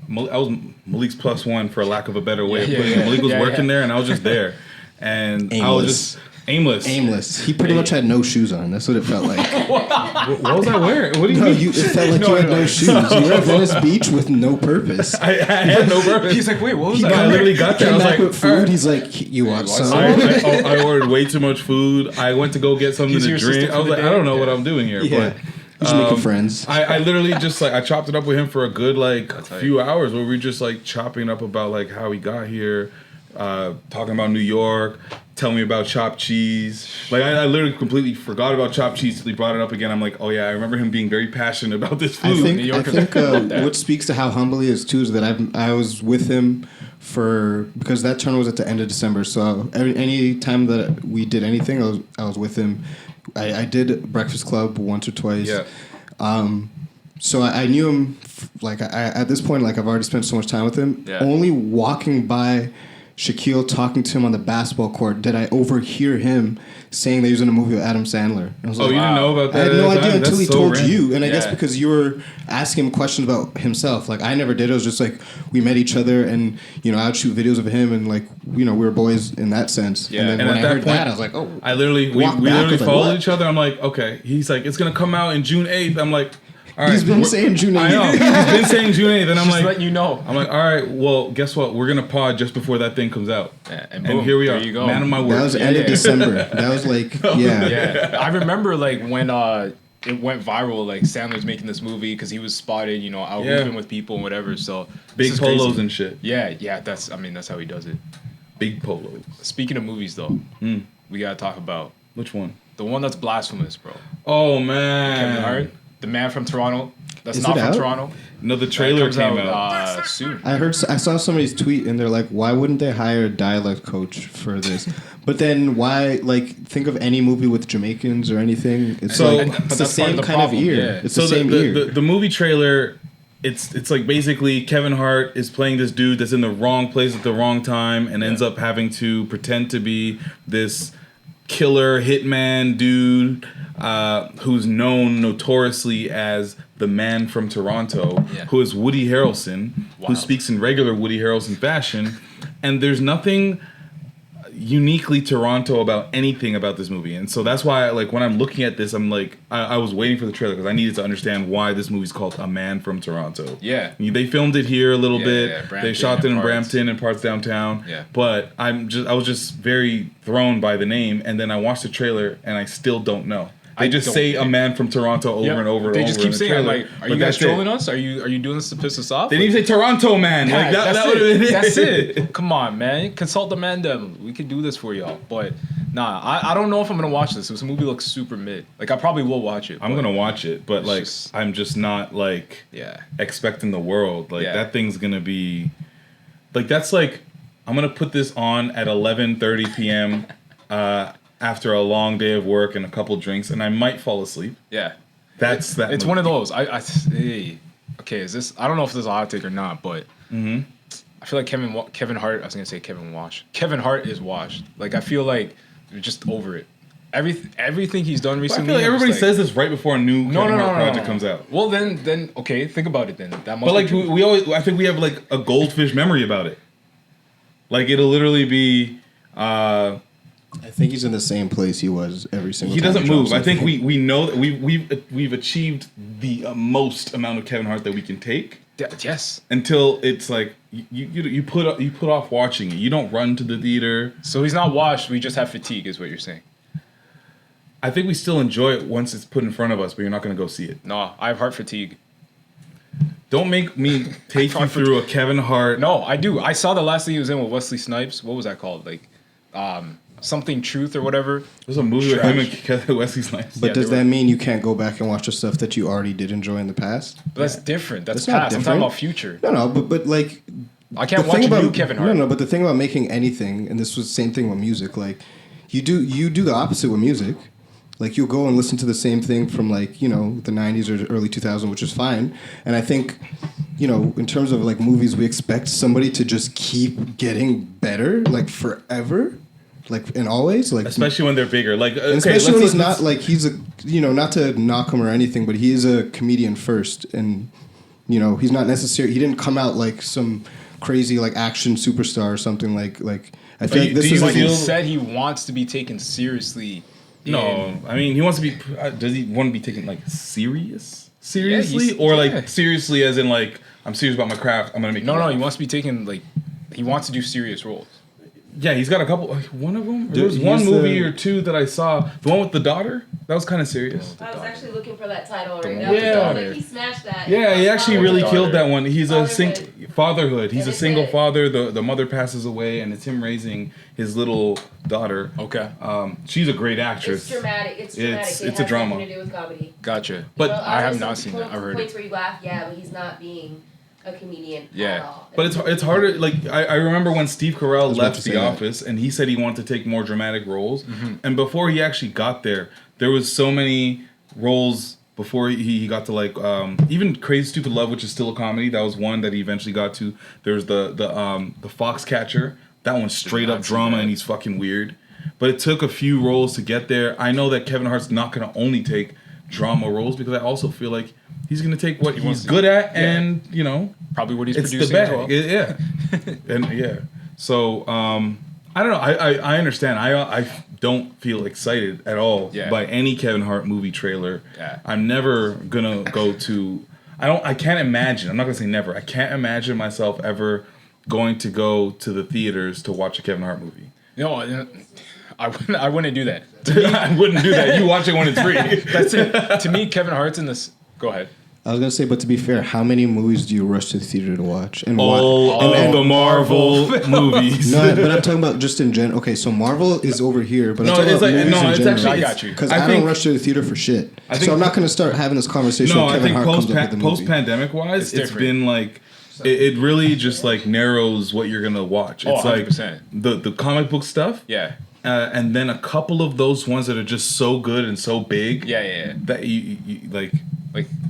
I was Malik's +1 for lack of a better way of putting it. Malik was working there, and I was just there, and I was just aimless. He pretty much had no shoes on. That's what it felt like. What was I wearing? What do you mean? It felt like you had no shoes. You were at Venice Beach with no purpose. I had no purpose. He's like, wait, what was that? I literally got there. I was like, with food. He's like, you want some? I ordered way too much food. I went to go get something to drink. I was like, I don't know what I'm doing here. Yeah. But just making friends. I literally just like I chopped it up with him for a good few hours where we were just like chopping up about like how he got here, talking about New York, telling me about chopped cheese. Like I literally completely forgot about chopped cheese till he brought it up again. I'm like, oh yeah, I remember him being very passionate about this food. I think what speaks to how humble he is too is that I was with him because that tournament was at the end of December. So any time that we did anything, I was with him. I did Breakfast Club once or twice. Yeah. So I knew him. At this point, like I've already spent so much time with him. Yeah. Only walking by Shaquille talking to him on the basketball court did I overhear him saying that he was in a movie with Adam Sandler. I was like, you didn't know about that? I had no idea until he told random. you. And I guess because you were asking him questions about himself. Like, I never did. It was just like, we met each other and, I would shoot videos of him and like, we were boys in that sense. Yeah. And then when I heard that, I was like, oh. I literally, we literally followed each other. I'm like, okay. He's like, it's going to come out in June 8th. I'm like, all right, he's been saying June 8th. I know. He's been saying June 8th. And I'm just like, letting you know. I'm like, all right, well, guess what? We're going to pod just before that thing comes out. Yeah, and here we are. There you go. Man of my word. That was end of December. That was like, Yeah. I remember like when it went viral, like Sandler's making this movie because he was spotted, out hooping with people and whatever. So big polos and shit. Yeah. That's how he does it. Big polos. Speaking of movies, though, we gotta talk about which one? The one that's blasphemous, bro. Oh man, Kevin Hart, the man from Toronto. That's Is not it from out? Toronto. No, the trailer came out soon. I saw somebody's tweet and they're like, why wouldn't they hire a dialect coach for this? But then why, think of any movie with Jamaicans or anything. It's it's the same kind of ear. Yeah. It's the same ear. The movie trailer, it's like basically Kevin Hart is playing this dude that's in the wrong place at the wrong time and ends up having to pretend to be this killer hitman dude who's known notoriously as the man from Toronto, who is Woody Harrelson, who speaks in regular Woody Harrelson fashion, and there's nothing uniquely Toronto about anything about this movie. And so that's why when I'm looking at this, I'm like, I was waiting for the trailer because I needed to understand why this movie's called A Man from Toronto. Yeah. They filmed it here a little bit. Yeah, they shot it in parts. Brampton and parts downtown. Yeah. But I was just very thrown by the name, and then I watched the trailer and I still don't know. They just say A Man from Toronto over and over and over. They just keep saying, I'm trailer, like, are you guys trolling us? Are you doing this to piss us off? They didn't even say Toronto Man. Yeah, that would have been it. That's it. Come on, man. Consult the man devil. We could do this for y'all. But nah, I don't know if I'm gonna watch this. This movie looks super mid. I probably will watch it. I'm gonna watch it, but I'm just not expecting the world. That thing's gonna be Like that's like I'm gonna put this on at 11:30 p.m. After a long day of work and a couple drinks, and I might fall asleep. Yeah, that's that. It's movie. one of those. Hey, okay, is this? I don't know if this is a hot take or not, but I feel like Kevin Hart. I was gonna say Kevin Hart is washed. Like I feel like you're just over it. Everything he's done recently. I feel like everybody says this right before a new Kevin Hart project comes out. Well, then okay, think about it then. That must. But like we always, I think we have like a goldfish memory about it. Like it'll literally be. I think he's in the same place he was every single. He time doesn't he drops move. I think something. we know that we've achieved the most amount of Kevin Hart that we can take. Yes. Until it's like you put off watching it. You don't run to the theater. So he's not washed. We just have fatigue, is what you're saying. I think we still enjoy it once it's put in front of us, but you're not going to go see it. No, I have heart fatigue. Don't make me take you through a Kevin Hart. No, I do. I saw the last thing he was in with Wesley Snipes. What was that called? Like, something Truth or whatever. There's a movie with him and Wesley Snipes. But does that mean you can't go back and watch the stuff that you already did enjoy in the past? But that's different. That's not past. I'm different. talking about future. No, but like I can't the watch thing a about, new Kevin Hart. No, but the thing about making anything, and this was the same thing with music, like you do the opposite with music. Like you'll go and listen to the same thing from like, the 90s or early 2000s, which is fine. And I think, in terms of like movies, we expect somebody to just keep getting better, like forever. Like and always, like especially when they're bigger, like okay, especially when he's not like he's a not to knock him or anything, but he is a comedian first, and he's not necessarily he didn't come out like some crazy like action superstar or something like I feel like this is he said he wants to be taken seriously. No, I mean he wants to be. Does he want to be taken like seriously, or like seriously as in like I'm serious about my craft? I'm gonna make. No, he wants to be taken like he wants to do serious roles. Yeah, he's got a couple. One of them. There was one movie or two that I saw. The one with the daughter. That was kind of serious. I was actually looking for that title right now. Yeah. I was like, he smashed that. Yeah, he actually really killed that one. He's fatherhood. He's a single father. The mother passes away, and it's him raising his little daughter. Okay. She's a great actress. It's dramatic. It's dramatic. It's a drama. Nothing to do with comedy. Gotcha. But I have not seen that. I've heard points it. where you laugh, but he's not being a comedian at all. But it's harder. Like I remember when Steve Carell left The Office, and he said he wanted to take more dramatic roles. Mm-hmm. And before he actually got there was so many roles before he got to like even Crazy Stupid Love, which is still a comedy. That was one that he eventually got to. There was the Foxcatcher. That one's straight up drama, and he's fucking weird. But it took a few roles to get there. I know that Kevin Hart's not going to only take drama roles, because I also feel like he's going to take what he's good at, and probably what he's it's producing the bag. as well. Yeah, and yeah. So I don't know. I understand. I don't feel excited at all by any Kevin Hart movie trailer. Yeah. I'm never gonna go to. I can't imagine. I'm not gonna say never. I can't imagine myself ever going to go to the theaters to watch a Kevin Hart movie. No, I wouldn't do that. I wouldn't do that. You watch it when it's free. That's it. To me, Kevin Hart's in this. Go ahead. I was gonna say, but to be fair, how many movies do you rush to the theater to watch? And all of the Marvel movies. No, but I'm talking about just in general. Okay, so Marvel is over here, but I'm talking about movies in general. Actually, I got you. Because I don't rush to the theater for shit. So I'm not gonna start having this conversation. No, when I Kevin think Hart comes up with the movie. post-pandemic wise, it's been like it really just like narrows what you're gonna watch. It's like 100%. the comic book stuff. Yeah. And then a couple of those ones that are just so good and so big. Yeah. That you like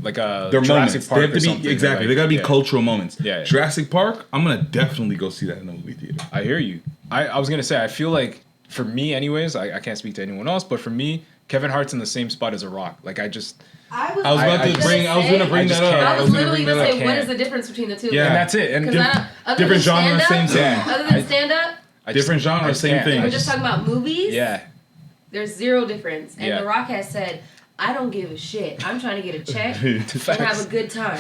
they're Jurassic moments. Park. They have to be something. exactly. They gotta be cultural moments. Yeah. Jurassic Park. I'm gonna definitely go see that in the movie theater. I hear you. I was gonna say I feel like for me, anyways. I can't speak to anyone else, but for me, Kevin Hart's in the same spot as a Rock. Like I was gonna bring that up. I was literally gonna say, what is the difference between the two? Yeah, and that's it. And different genre, same thing. Other than stand up, different genre, same thing. we're just talking about movies. Yeah. There's zero difference. And Yeah. The Rock has said, I don't give a shit. I'm trying to get a check and have a good time.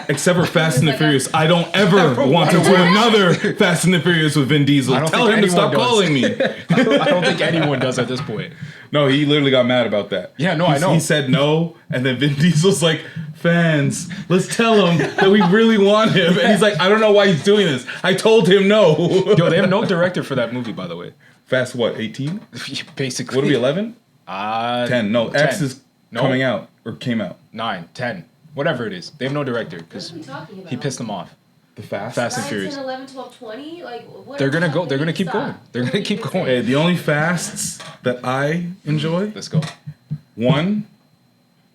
Except for Fast and the Furious. I don't ever want to do another Fast and the Furious with Vin Diesel. Tell him to stop calling me. I don't think anyone does at this point. No, he literally got mad about that. Yeah, no, I know. He said no, and then Vin Diesel's like, fans, let's tell him that we really want him. And he's like, I don't know why he's doing this. I told him no. Yo, they have no director for that movie, by the way. Fast what, 18? Basically. What are we, 11? 10. No, 10. X is coming out, or came out. 9, 10. Whatever it is. They have no director, because What are we talking about? he pissed them off. The Fast. Fast and 9, Furious. 10, 11, 12, 20? Like, what? They're gonna go. They're gonna keep Stop. going. They're gonna keep going. Hey, the only fasts that I enjoy. Let's go. One,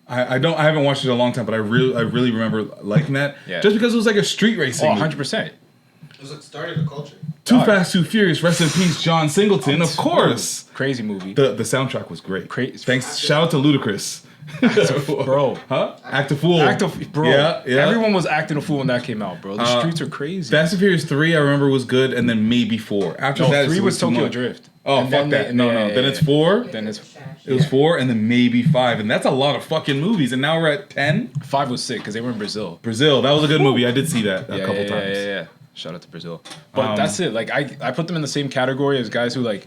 I haven't watched it in a long time, but I really remember liking that. Yeah. Just because it was like a street racing. Oh, movie. 100%. It was like starting the culture. Too Fast, Too Furious. Rest in peace, John Singleton. Of course. Crazy movie. The soundtrack was great. Crazy. Thanks. Shout out to Ludacris. Bro. Huh? Act a fool. Bro. Yeah. Everyone was acting a fool when that came out, bro. The streets are crazy. Fast and Furious 3, I remember, was good, and then maybe 4. After that, 3 was too Tokyo much. Drift. Oh, And fuck then that. No. Then it's 4. Then it's It was 4, and then maybe 5, and that's a lot of fucking movies. And now we're at 10. 5 was sick because they were in Brazil. Brazil, that was a good movie. I did see that a couple times. Yeah. Shout out to Brazil. But that's it. Like I put them in the same category as guys who like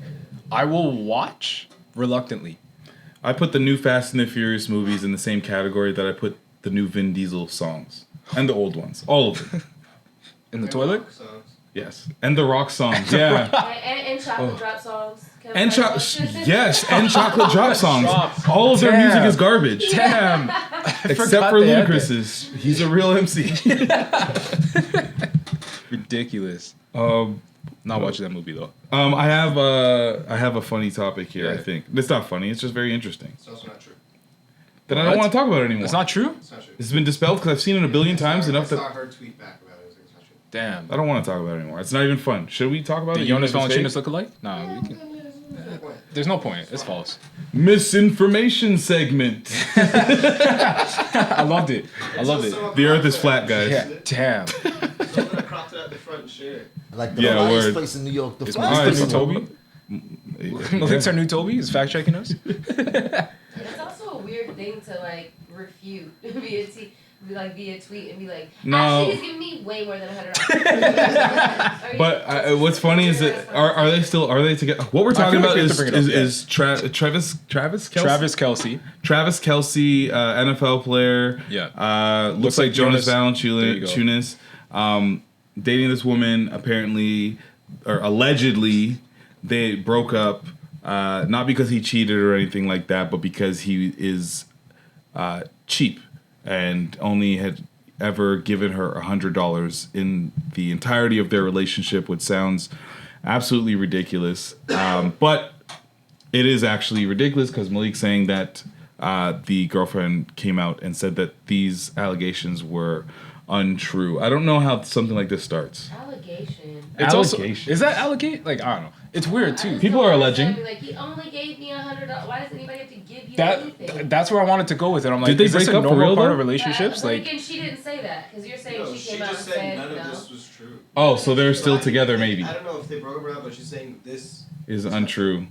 I will watch reluctantly. I put the new Fast and the Furious movies in the same category that I put the new Vin Diesel songs and the old ones, all of them. In the toilet? Yes, and the Rock songs. Yeah. And chocolate drop songs. And and chocolate drop songs. All of their music is garbage. Damn. Except for Ludacris's. He's a real MC. Ridiculous. Not watching that movie though. I have a funny topic here. I think it's not funny. It's just very interesting. It's also not true. Then I don't want to talk about it anymore. It's not true. It's not true. It's been dispelled because I've seen it a billion times enough I that saw her tweet back about it. It was like, it's not true. Damn. I don't want to talk about it anymore. It's not even fun. Should we talk about Did it? Jonas Even if it's Valanciunas fake? look alike? No, we can. There's no point. It's false. Misinformation segment. I loved it. The Earth is flat, guys. Yeah. Damn. Someone cropped it at the front and shared. Like the Yeah, flyest word. place in New York. The Is flyest Malik's place our in new the Toby? world. Malik's our new Toby? Is fact checking us? It's also a weird thing to like refute via tweet and be like, No. actually, he's giving me way more than $100. But what's funny is that are they together? What we're talking about is Travis Kelce? Travis Kelce, NFL player. Yeah. Looks like Jonas Valanciunas. Valanciunas. Dating this woman, apparently or allegedly, they broke up. Not because he cheated or anything like that, but because he is cheap and only had ever given her $100 in the entirety of their relationship, which sounds absolutely ridiculous. But it is actually ridiculous because Malik's saying that the girlfriend came out and said that these allegations were untrue. I don't know how something like this starts. Allegation. It's also, is that allegate? Like, I don't know. It's weird too. People are alleging. Like, he only gave me $100. Why does anybody have to give you anything? That's where I wanted to go with it. I'm like, Did they is this break a up for normal real, part though? of relationships? But Like, again, she didn't say that because you're saying she came out and just said none no. of this was true. Oh, so they're still together, maybe. I don't know if they broke up or not, but she's saying this Is untrue.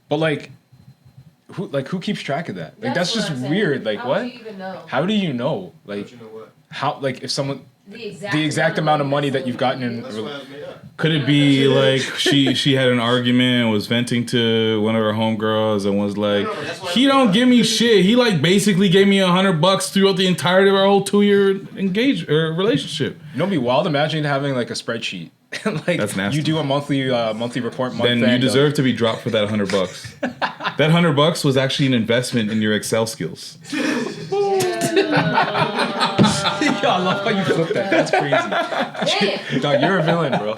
but like, who keeps track of that? Like, that's what just I'm saying. weird. Like, How what? do you even know? How do you know? Like, you know what? how? Like, if someone The exact amount of money that you've gotten in. That's why I made up. Could it be like she had an argument and was venting to one of her homegirls and was like, he don't give me shit. He like basically gave me $100 throughout the entirety of our whole 2-year relationship. You know, it'd be wild. Imagine having like a spreadsheet. Like, That's nasty. You do a monthly report. Then you deserve to be dropped for that $100. That $100 was actually an investment in your Excel skills. Yo, I love how you flipped that. That's crazy. Dog, you're a villain, bro.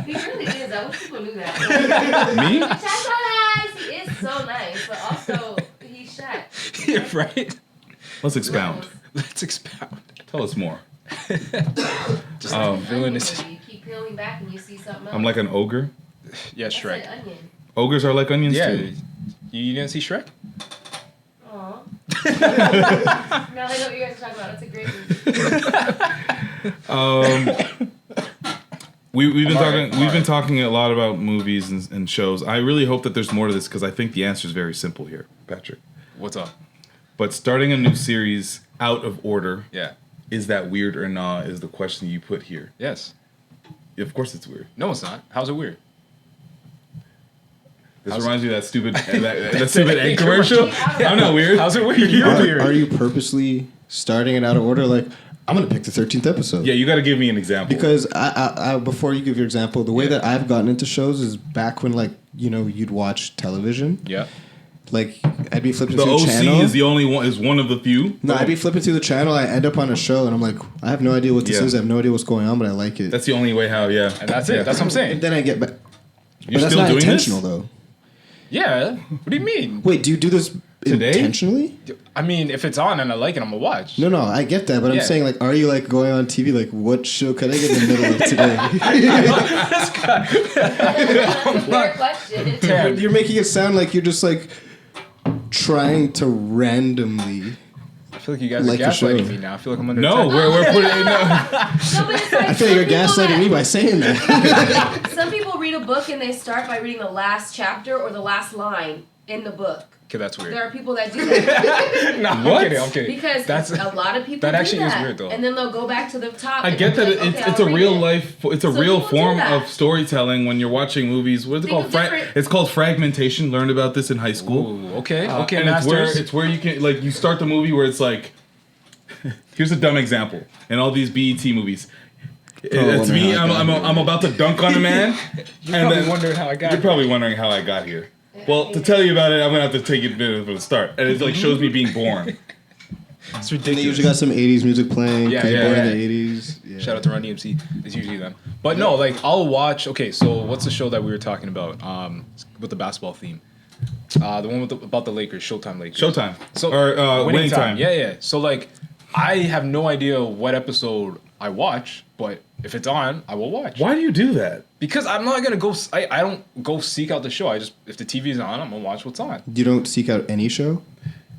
He really is. I wish people knew that. Me? That's so nice. He is so nice, but also he's shy. Yeah, right? Let's expound. Let's expound. Tell us more. Just villainous. You keep peeling back and you see something else. I'm like an ogre. Yeah, That's Shrek. an onion. Ogres are like onions Yeah. too. You didn't see Shrek? Aw. Now I know what you guys are talking about. It's a great movie. We've been talking a lot about movies and shows. I really hope that there's more to this because I think the answer is very simple here, Patrick. What's up? But starting a new series out of order, Yeah. is that weird or not? Is the question you put here? Yes. Of course, it's weird. No, it's not. How's it weird? This reminds me of that stupid that stupid egg commercial. I'm not weird. How's it weird? You're weird. Are you purposely starting it out of order? Like, I'm gonna pick the 13th episode. Yeah, you got to give me an example. Because I before you give your example, the way that I've gotten into shows is back when, like, you know, you'd watch television. Yeah. Like I'd be flipping The through the OC channel. is the only one. Is one of the few. No, I'd be flipping through the channel. I end up on a show, and I'm like, I have no idea what this Yeah. is. I have no idea what's going on, but I like it. That's the only way how. Yeah, And that's it. That's what I'm saying. And then I get back. You're But that's still not doing intentional, this? though. Yeah. What do you mean? Wait, do you do this Today? intentionally? I mean, if it's on and I like it, I'm gonna watch. No, I get that, but Yeah. I'm saying, like, are you like going on TV? Like, what show could I get in the middle of today? Fair question. Damn. You're making it sound like you're just like trying to randomly. I feel like you guys Like are the show. gaslighting me now. I feel like I'm under No, attack. we're putting. No. No, but it's like I feel like you're gaslighting me by saying that. some people read a book and they start by reading the last chapter or the last line in the book. Okay, that's weird. There are people that do that. No, What? I'm kidding. Because That's a lot of people that do actually is that. weird, though. And then they'll go back to the top. I and get they'll that be like, it's okay, it's a I'll real read it. life. It's a So real people do form that. of storytelling when you're watching movies. What's it Think called? of different- It's called fragmentation. Learned about this in high school. Ooh, okay, okay, and masters. it's where you can like you start the movie where it's like. Here's a dumb example. In all these BET movies, it's me. I'm about to dunk on a man. You're probably wondering how I got. You're probably wondering how I got here. Well, to tell you about it, I'm gonna have to take it from the start, and it like shows me being born. It's They ridiculous. usually got some 80s music playing. Yeah, 'cause yeah, you're born yeah. in the 80s. Yeah. Shout out to Run DMC. It's usually them. But no, like I'll watch. Okay, so what's the show that we were talking about? With the basketball theme. The one with about the Lakers, Showtime Lakers. Showtime. So Or Winning Time. Yeah, yeah. So like, I have no idea what episode I watch, but if it's on, I will watch. Why do you do that? Because I'm not gonna go. I don't go seek out the show. I just if the TV is on, I'm gonna watch what's on. You don't seek out any show?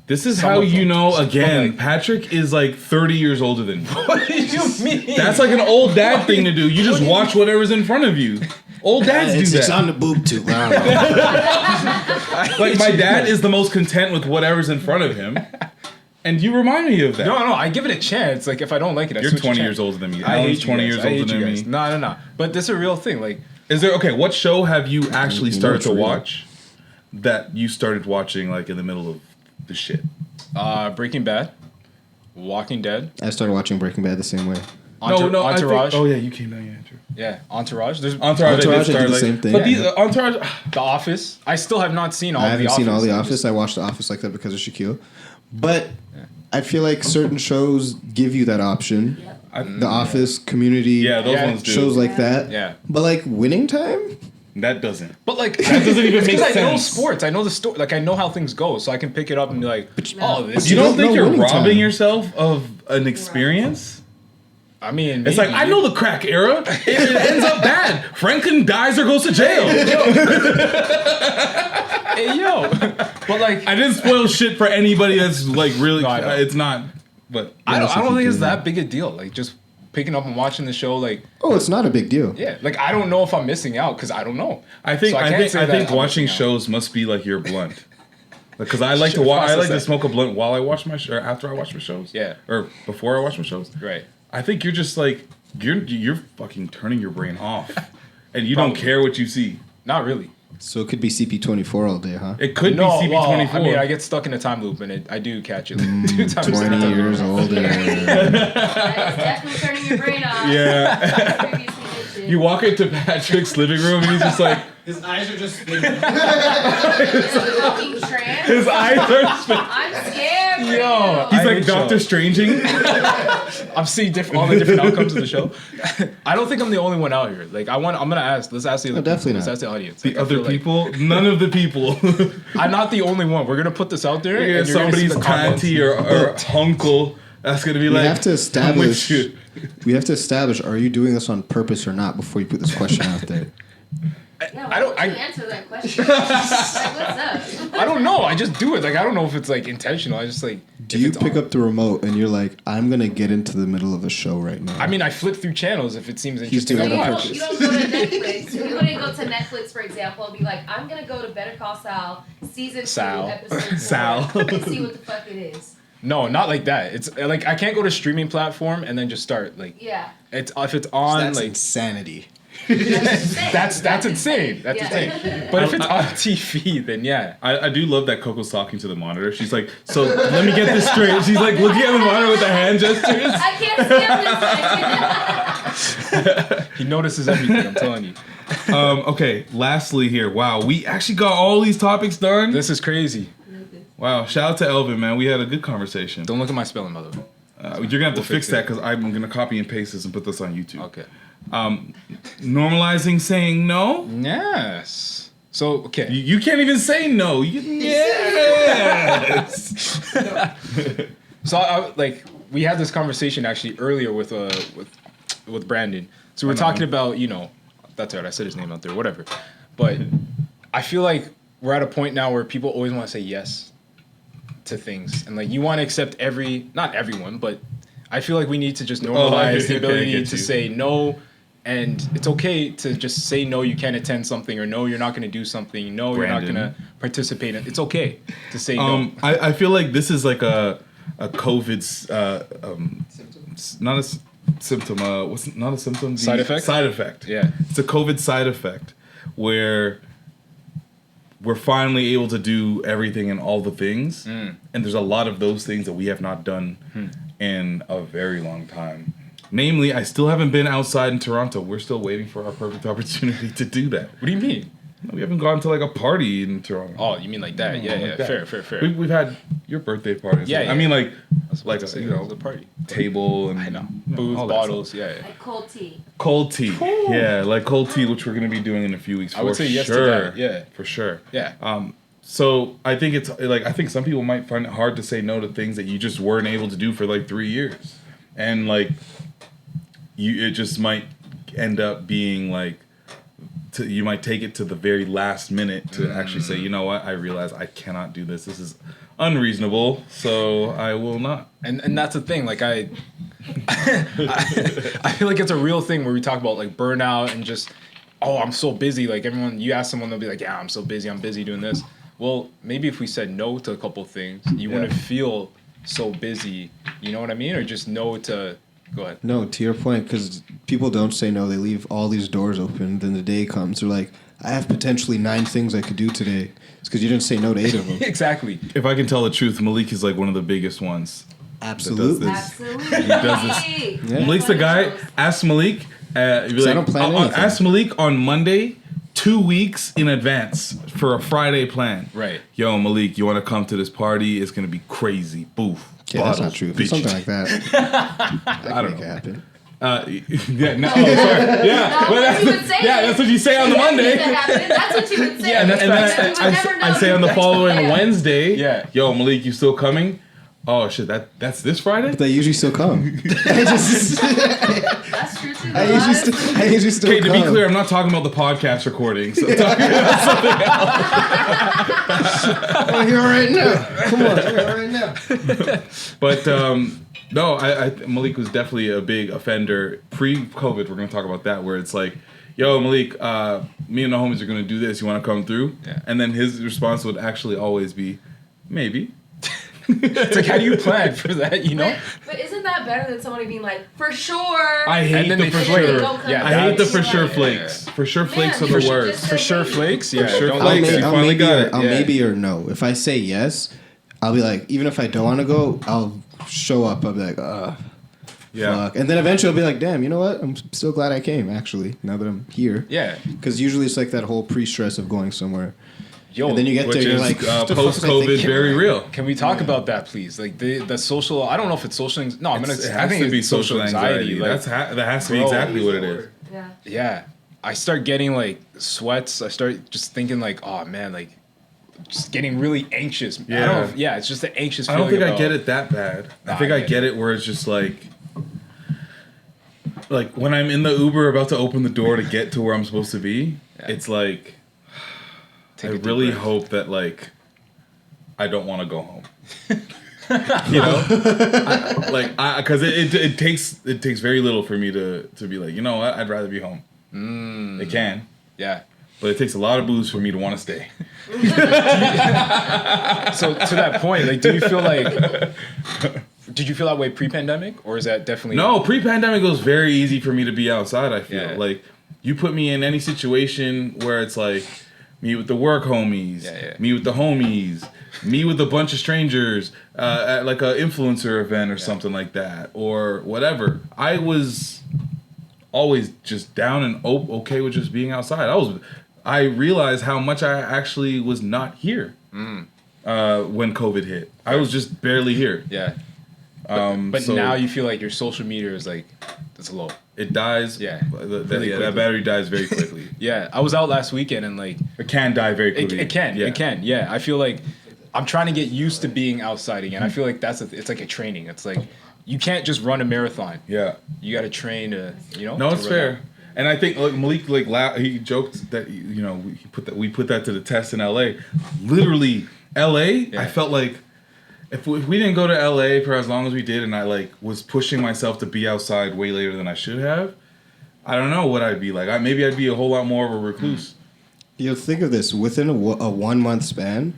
This is Some how of you them. know. But, Again, like- Patrick is like 30 years older than me. What do you mean? That's like an old dad thing to do. You just watch whatever's in front of you. Old dads do It's that. on the boob tube. I don't know. Like my dad is the most content with whatever's in front of him, and you remind me of that. No, I give it a chance. Like if I don't like it, I You're switch 20 channel. years older than me. I Alan's hate 20 you years guys. I hate older you than guys. me. No. But this is a real thing. Like Is there okay? What show have you actually You know started it's to real. watch that you started watching like in the middle of the shit? Breaking Bad, Walking Dead. I started watching Breaking Bad the same way. I think- Entourage. oh yeah, you came down. Yeah, true. Yeah, Entourage. There's Entourage, Entourage, I I did did the start, same thing. But Yeah. these Entourage, The Office. I still have not seen all. I haven't the seen all The I'm Office. just- I watched The Office like that because of Shaquille. But I feel like certain shows give you that option. The Office, Community, yeah, those ones do. shows like that. Yeah. But like Winning Time? That doesn't. But like That doesn't even make I know sense. sports. I know the story. Like I know how things go, so I can pick it up and be like, oh, this. You don't think know you're Winning robbing Time. yourself of an experience? I mean, It's like maybe. I know the crack era. It ends up bad. Franklin dies or goes to jail. Hey yo, but like I didn't spoil shit for anybody that's like really. No, I know. It's not. But I don't think it's doing that big a deal. Like just picking up and watching the show. Like Oh, it's not a big deal. yeah, like I don't know if I'm missing out because I don't know. I think So I can't think say I that think I'm watching missing out. shows must be like your blunt. Because I like to Shit, watch. I like process to that. smoke a blunt while I watch my or after I watch my shows. Yeah. Or before I watch my shows. Right. I think you're just like you're fucking turning your brain off, and you don't Probably. care what you see. Not really. So it could be CP24 all day, huh? It could No, be well, CP24. I mean, I get stuck in a time loop, and I do catch it like, 2 times. 20 years older. That is definitely turning your brain off. Yeah. Previously mentioned. You walk into Patrick's living room, and he's just like His eyes are just Is it fucking trans? his eyes are. Spinning. I'm scared for Yo, you. He's I like hate Doctor shows. Stranging. I'm seeing all the different outcomes of the show. I don't think I'm the only one out here. Like I'm gonna ask. Let's ask the other No, definitely people. Let's not. ask the audience. The Like, I other feel like people, none of the people. I'm not the only one. We're gonna put this out there. Yeah, and you're gonna see somebody's the comments. auntie or uncle. That's gonna be We like. have to I'm with establish. you. We have to establish. Are you doing this on purpose or not before you put this question out there? Yeah, I don't- why don't you answer that question? Like, what's up? I don't know. I just do it. Like I don't know if it's like intentional. I just like. Do if you it's pick on. up the remote and you're like, I'm gonna get into the middle of a show right now? I mean, I flip through channels if it seems He's interesting. doing to it on watch. purpose. You don't go to Netflix. You wouldn't go to Netflix, for example, and be like, I'm gonna go to Better Call Saul season 2, episode 4, Sal. and see what the fuck it is. No, not like that. It's like I can't go to streaming platform and then just start like. Yeah. It's if it's on That's like insanity. that's insane. That's Yeah. insane. But if it's on TV, then yeah. I do love that Coco's talking to the monitor. She's like, so let me get this straight. She's like looking at the monitor with the hand gestures. I can't see him. He notices everything. I'm telling you. Okay, lastly here. Wow, we actually got all these topics done. This is crazy. Wow, shout out to Elvin, man. We had a good conversation. Don't look at my spelling, by the way. You're gonna have to fix that because I'm gonna copy and paste this and put this on YouTube. Okay. Normalizing saying no. Yes. So okay. You can't even say no. Yes. So we had this conversation actually earlier with Brandon. So we're talking about, that's right, I said his name out there, whatever. But I feel like we're at a point now where people always want to say yes to things. And you want to accept not everyone, but I feel like we need to just normalize the ability to say no. And it's okay to just say no, you can't attend something, or no, you're not going to do something. No, you're not going to participate in it. It's okay to say no. I feel like this is like a COVID not a symptom. What's not a symptom? Side effect. Side effect. Yeah, it's a COVID side effect where we're finally able to do everything and all the things, and there's a lot of those things that we have not done in a very long time. Namely, I still haven't been outside in Toronto. We're still waiting for our perfect opportunity to do that. What do you mean? We haven't gone to a party in Toronto. Oh, you mean like that? Yeah. Fair. We've had your birthday party. Yeah. I mean, the party table and I know booze, bottles. Yeah. Like cold tea. Cold tea. Cool. Yeah, like cold tea, which we're gonna be doing in a few weeks. I would say yes to that. Yeah, for sure. Yeah. So I think it's I think some people might find it hard to say no to things that you just weren't able to do for 3 years, and it just might end up being you might take it to the very last minute to actually say, you know what, I realize I cannot do this. This is unreasonable, so I will not. And that's the thing. I feel like it's a real thing where we talk about burnout and just, I'm so busy. Everyone, you ask someone, they'll be like, yeah, I'm so busy. I'm busy doing this. Well, maybe if we said no to a couple things, you wouldn't feel so busy. You know what I mean? Or just no to. Go ahead. No, to your point, because people don't say no. They leave all these doors open. Then the day comes, they're like, I have potentially 9 things I could do today. It's because you didn't say no to 8 of them. Exactly. If I can tell the truth, Malik is one of the biggest ones. Absolutely. Absolutely. He does this. Yeah. Malik's the guy. Ask Malik. I don't plan anything. Ask Malik on Monday, 2 weeks in advance for a Friday plan. Right. Yo, Malik, you want to come to this party? It's going to be crazy. Boof. Yeah, that's not true. If it's something like that, I don't make it happen. Yeah, no, sorry. Yeah, that's what you say on the Monday. That's what you would say. Yeah, and then I say on the following Wednesday, yeah, yo, Malik, you still coming? Oh shit, that's this Friday? But they usually still come. That's true too. I usually still come. Okay, to be clear, I'm not talking about the podcast recordings. I'm talking about something else. I'm here right now. Come on, I'm here right now. But no, I Malik was definitely a big offender pre-COVID. We're gonna talk about that, where it's yo, Malik, me and the homies are gonna do this. You want to come through? Yeah. And then his response would actually always be, maybe. It's how do you plan for that, But isn't that better than somebody being like, for sure? I hate the for sure. Yeah, I hate the for sure flakes. For sure flakes are the worst. For sure flakes? Yeah. For sure flakes. You finally got it. I'll maybe or no. If I say yes, I'll be like, even if I don't want to go, I'll show up. I'll be like, fuck. And then eventually I'll be like, damn, you know what? I'm still glad I came, actually, now that I'm here. Yeah. Because usually it's that whole pre-stress of going somewhere. Yo, and then you get which there, you're is, like, post-COVID, very real. Can we talk about that, please? The social. I don't know if it's social. No, I think to be it's social anxiety. that has to be exactly what it is. Yeah. Yeah. I start getting sweats. I start just thinking oh man, just getting really anxious. Yeah. It's just the anxious I feeling. don't think I get it that bad. I think I get it where it's just when I'm in the Uber about to open the door to get to where I'm supposed to be, it's I really hope that I don't want to go home. Because it takes very little for me to be you know what, I'd rather be home. It can. Yeah. But it takes a lot of booze for me to want to stay. So to that point, do you feel did you feel that way pre-pandemic, or is that definitely No, pre-pandemic it was very easy for me to be outside, I feel. You put me in any situation where it's me with the work homies, me with the homies, me with a bunch of strangers at a influencer event or something like that, or whatever. I was always just down and okay with just being outside. I realized how much I actually was not here. when COVID hit. I was just barely here. Yeah. But so now you feel like your social media is like, it's low. It dies. Yeah. That battery dies very quickly. Yeah. I was out last weekend and like. It can die very quickly. It can. Yeah. I feel like I'm trying to get used to being outside again. I feel like it's like a training. It's like you can't just run a marathon. Yeah. You got to train to, No, it's fair. And I think Malik he joked that we put that to the test in LA. Literally, LA. I felt like if we didn't go to LA for as long as we did, and I was pushing myself to be outside way later than I should have, I don't know what I'd be like. Maybe I'd be a whole lot more of a recluse. Think of this: within a 1 month span,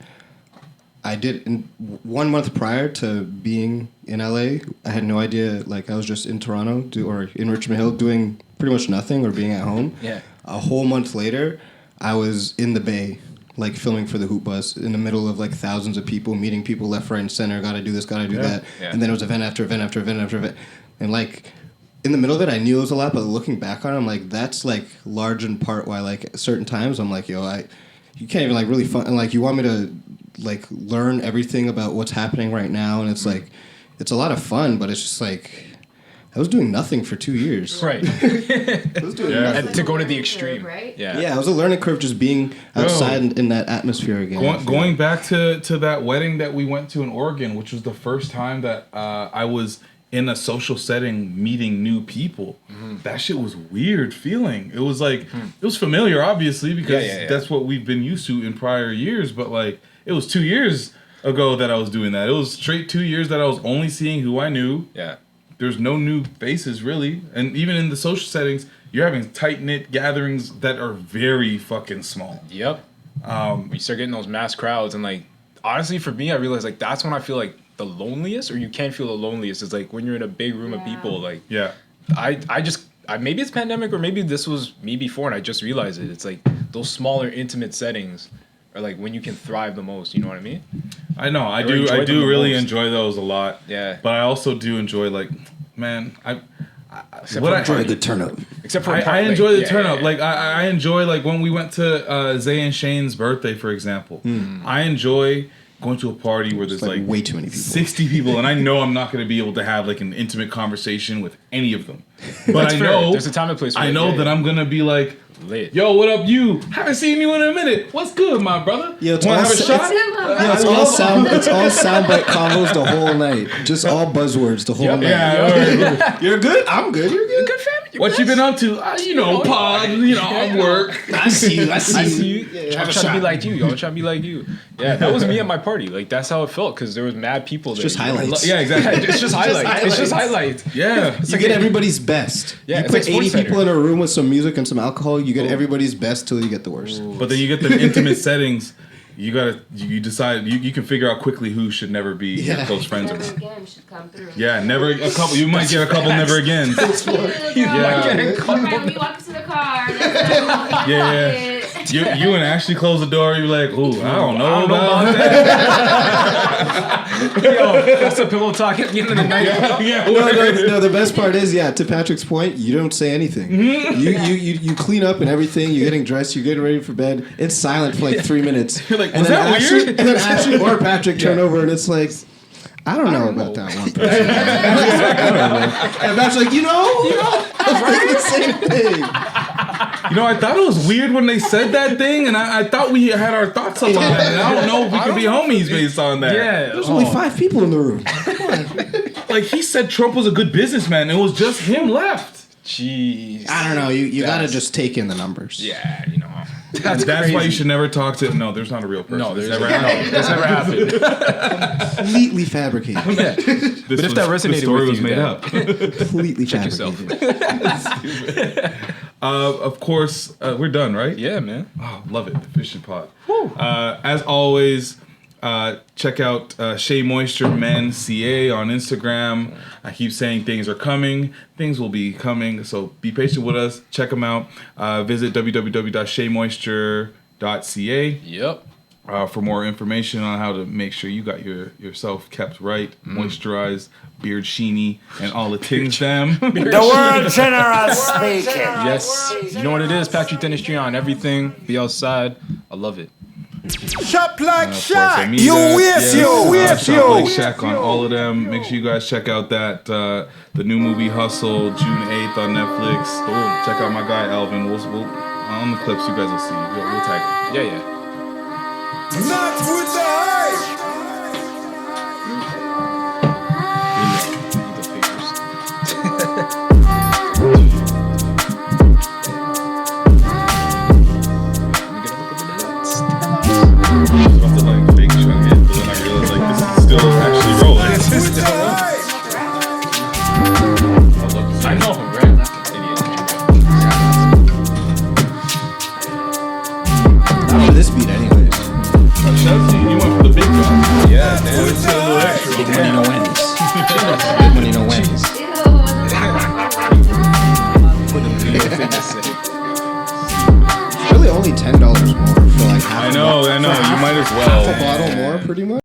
I did in 1 month prior to being in LA. I had no idea. Like I was just in Toronto or in Richmond Hill doing pretty much nothing or being at home. Yeah. A whole month later, I was in the Bay, like filming for the Hoop Bus in the middle of like thousands of people, meeting people left, right, and center. Got to do this, got to do that. Yeah. And then it was event after event after event after event. And like in the middle of it, I knew it was a lot, but looking back on it, I'm like, that's like large in part why like at certain times I'm like, you can't even like really fun. And like you want me to like learn everything about what's happening right now, and it's like it's a lot of fun, but it's just like I was doing nothing for 2 years. Right. I was doing nothing. And to go to the extreme. Right? Yeah, it was a learning curve just being outside in that atmosphere again. Going back to that wedding that we went to in Oregon, which was the first time that I was in a social setting meeting new people. Mm-hmm. That shit was weird feeling. It was like, it was familiar, obviously, because that's what we've been used to in prior years, but like, it was 2 years ago that I was doing that. It was straight 2 years that I was only seeing who I knew. Yeah. There's no new faces, really. And even in the social settings, you're having tight-knit gatherings that are very fucking small. Yep. You start getting those mass crowds, and like, honestly, for me, I realized like that's when I feel like the loneliest, or you can feel the loneliest. It's like when you're in a big room of people. Like, I just maybe it's pandemic, or maybe this was me before, and I just realized it. It's like those smaller, intimate settings are like when you can thrive the most. You know what I mean? I know. I do really enjoy those a lot. Yeah. But I also do enjoy like, man, I enjoy a good turn up. Except for I enjoy the turn up. Like I enjoy like when we went to Zay and Shane's birthday, for example. I enjoy going to a party where there's like way too many people, 60 people, and I know I'm not going to be able to have like an intimate conversation with any of them. But I know there's a time and place. I know that I'm going to be like, yo, what up, you? Haven't seen you in a minute. What's good, my brother? Yeah, want to have a shot? It's all soundbite combos the whole night. Just all buzzwords the whole night. Yeah, you're good. I'm good. You're good. Good family. What you been up to? Pod. Work. I see you. Yeah, I'm trying to be like you. Yo, I'm trying to be like you. Yeah, that was me at my party. Like that's how it felt because there was mad people. It's just highlights. Yeah, exactly. It's just highlights. It's just highlights. Yeah, you get everybody's best. Yeah, you put 80 people in a room with some music and some alcohol. You get everybody's best till you get the worst. But then you get the intimate settings. You decide you can figure out quickly who should never be close friends Never with. again should come through. Yeah, never a couple. You might get a couple never again. You might get a couple. When you walk into the car. Yeah. You and Ashley close the door. You're like, ooh, I don't know about that. Yo, that's a pillow talk at the end of the night. No, the best part is, to Patrick's point, you don't say anything. You clean up and everything. You're getting dressed. You're getting ready for bed. It's silent for like 3 minutes. You're like, was that weird? And then Ashley or Patrick turn over, and it's like, I don't know about that one person. I don't know. And Patrick's like, I was thinking the same thing. I thought it was weird when they said that thing, and I thought we had our thoughts aligned. And I don't know if we could be homies based on that. Yeah, there's only 5 people in the room. Come on. Like he said, Trump was a good businessman. It was just him left. Jeez. I don't know. You got to just take in the numbers. Yeah, That's why you should never talk to. No, there's not a real person. No, there's never happened. It's never happened. Completely fabricated. Yeah. But if that resonated the story with was you, made up. Completely check fabricated. yourself. Of course, we're done, right? Yeah, man. Oh, love it. The Fishing Pod. As always, check out Shea Moisture Men CA on Instagram. I keep saying things are coming. Things will be coming. So be patient with us. Check them out. Visit www.sheamoisture.ca. Yep. For more information on how to make sure you got yourself kept right, moisturized, beard sheeny, and all the things them. The world general speaking. Yes. You know what it is? Patrick Dentistry on everything. Be outside. I love it. Shop like Shaq. You Shop like Shaq on all of them. Make sure you guys check out that the new movie Hustle, June 8th on Netflix. Check out my guy Elvin. We'll on the clips you guys will see. We'll tag him. Yeah. Not with the hype. I know him, right? Not for this beat, anyways. You went for the big job. Yeah, dude. It's a little extra. Big money, no wins. Big money, no wins. It's really only $10 more for like half. I know. You might as well. Half a bottle more, pretty much.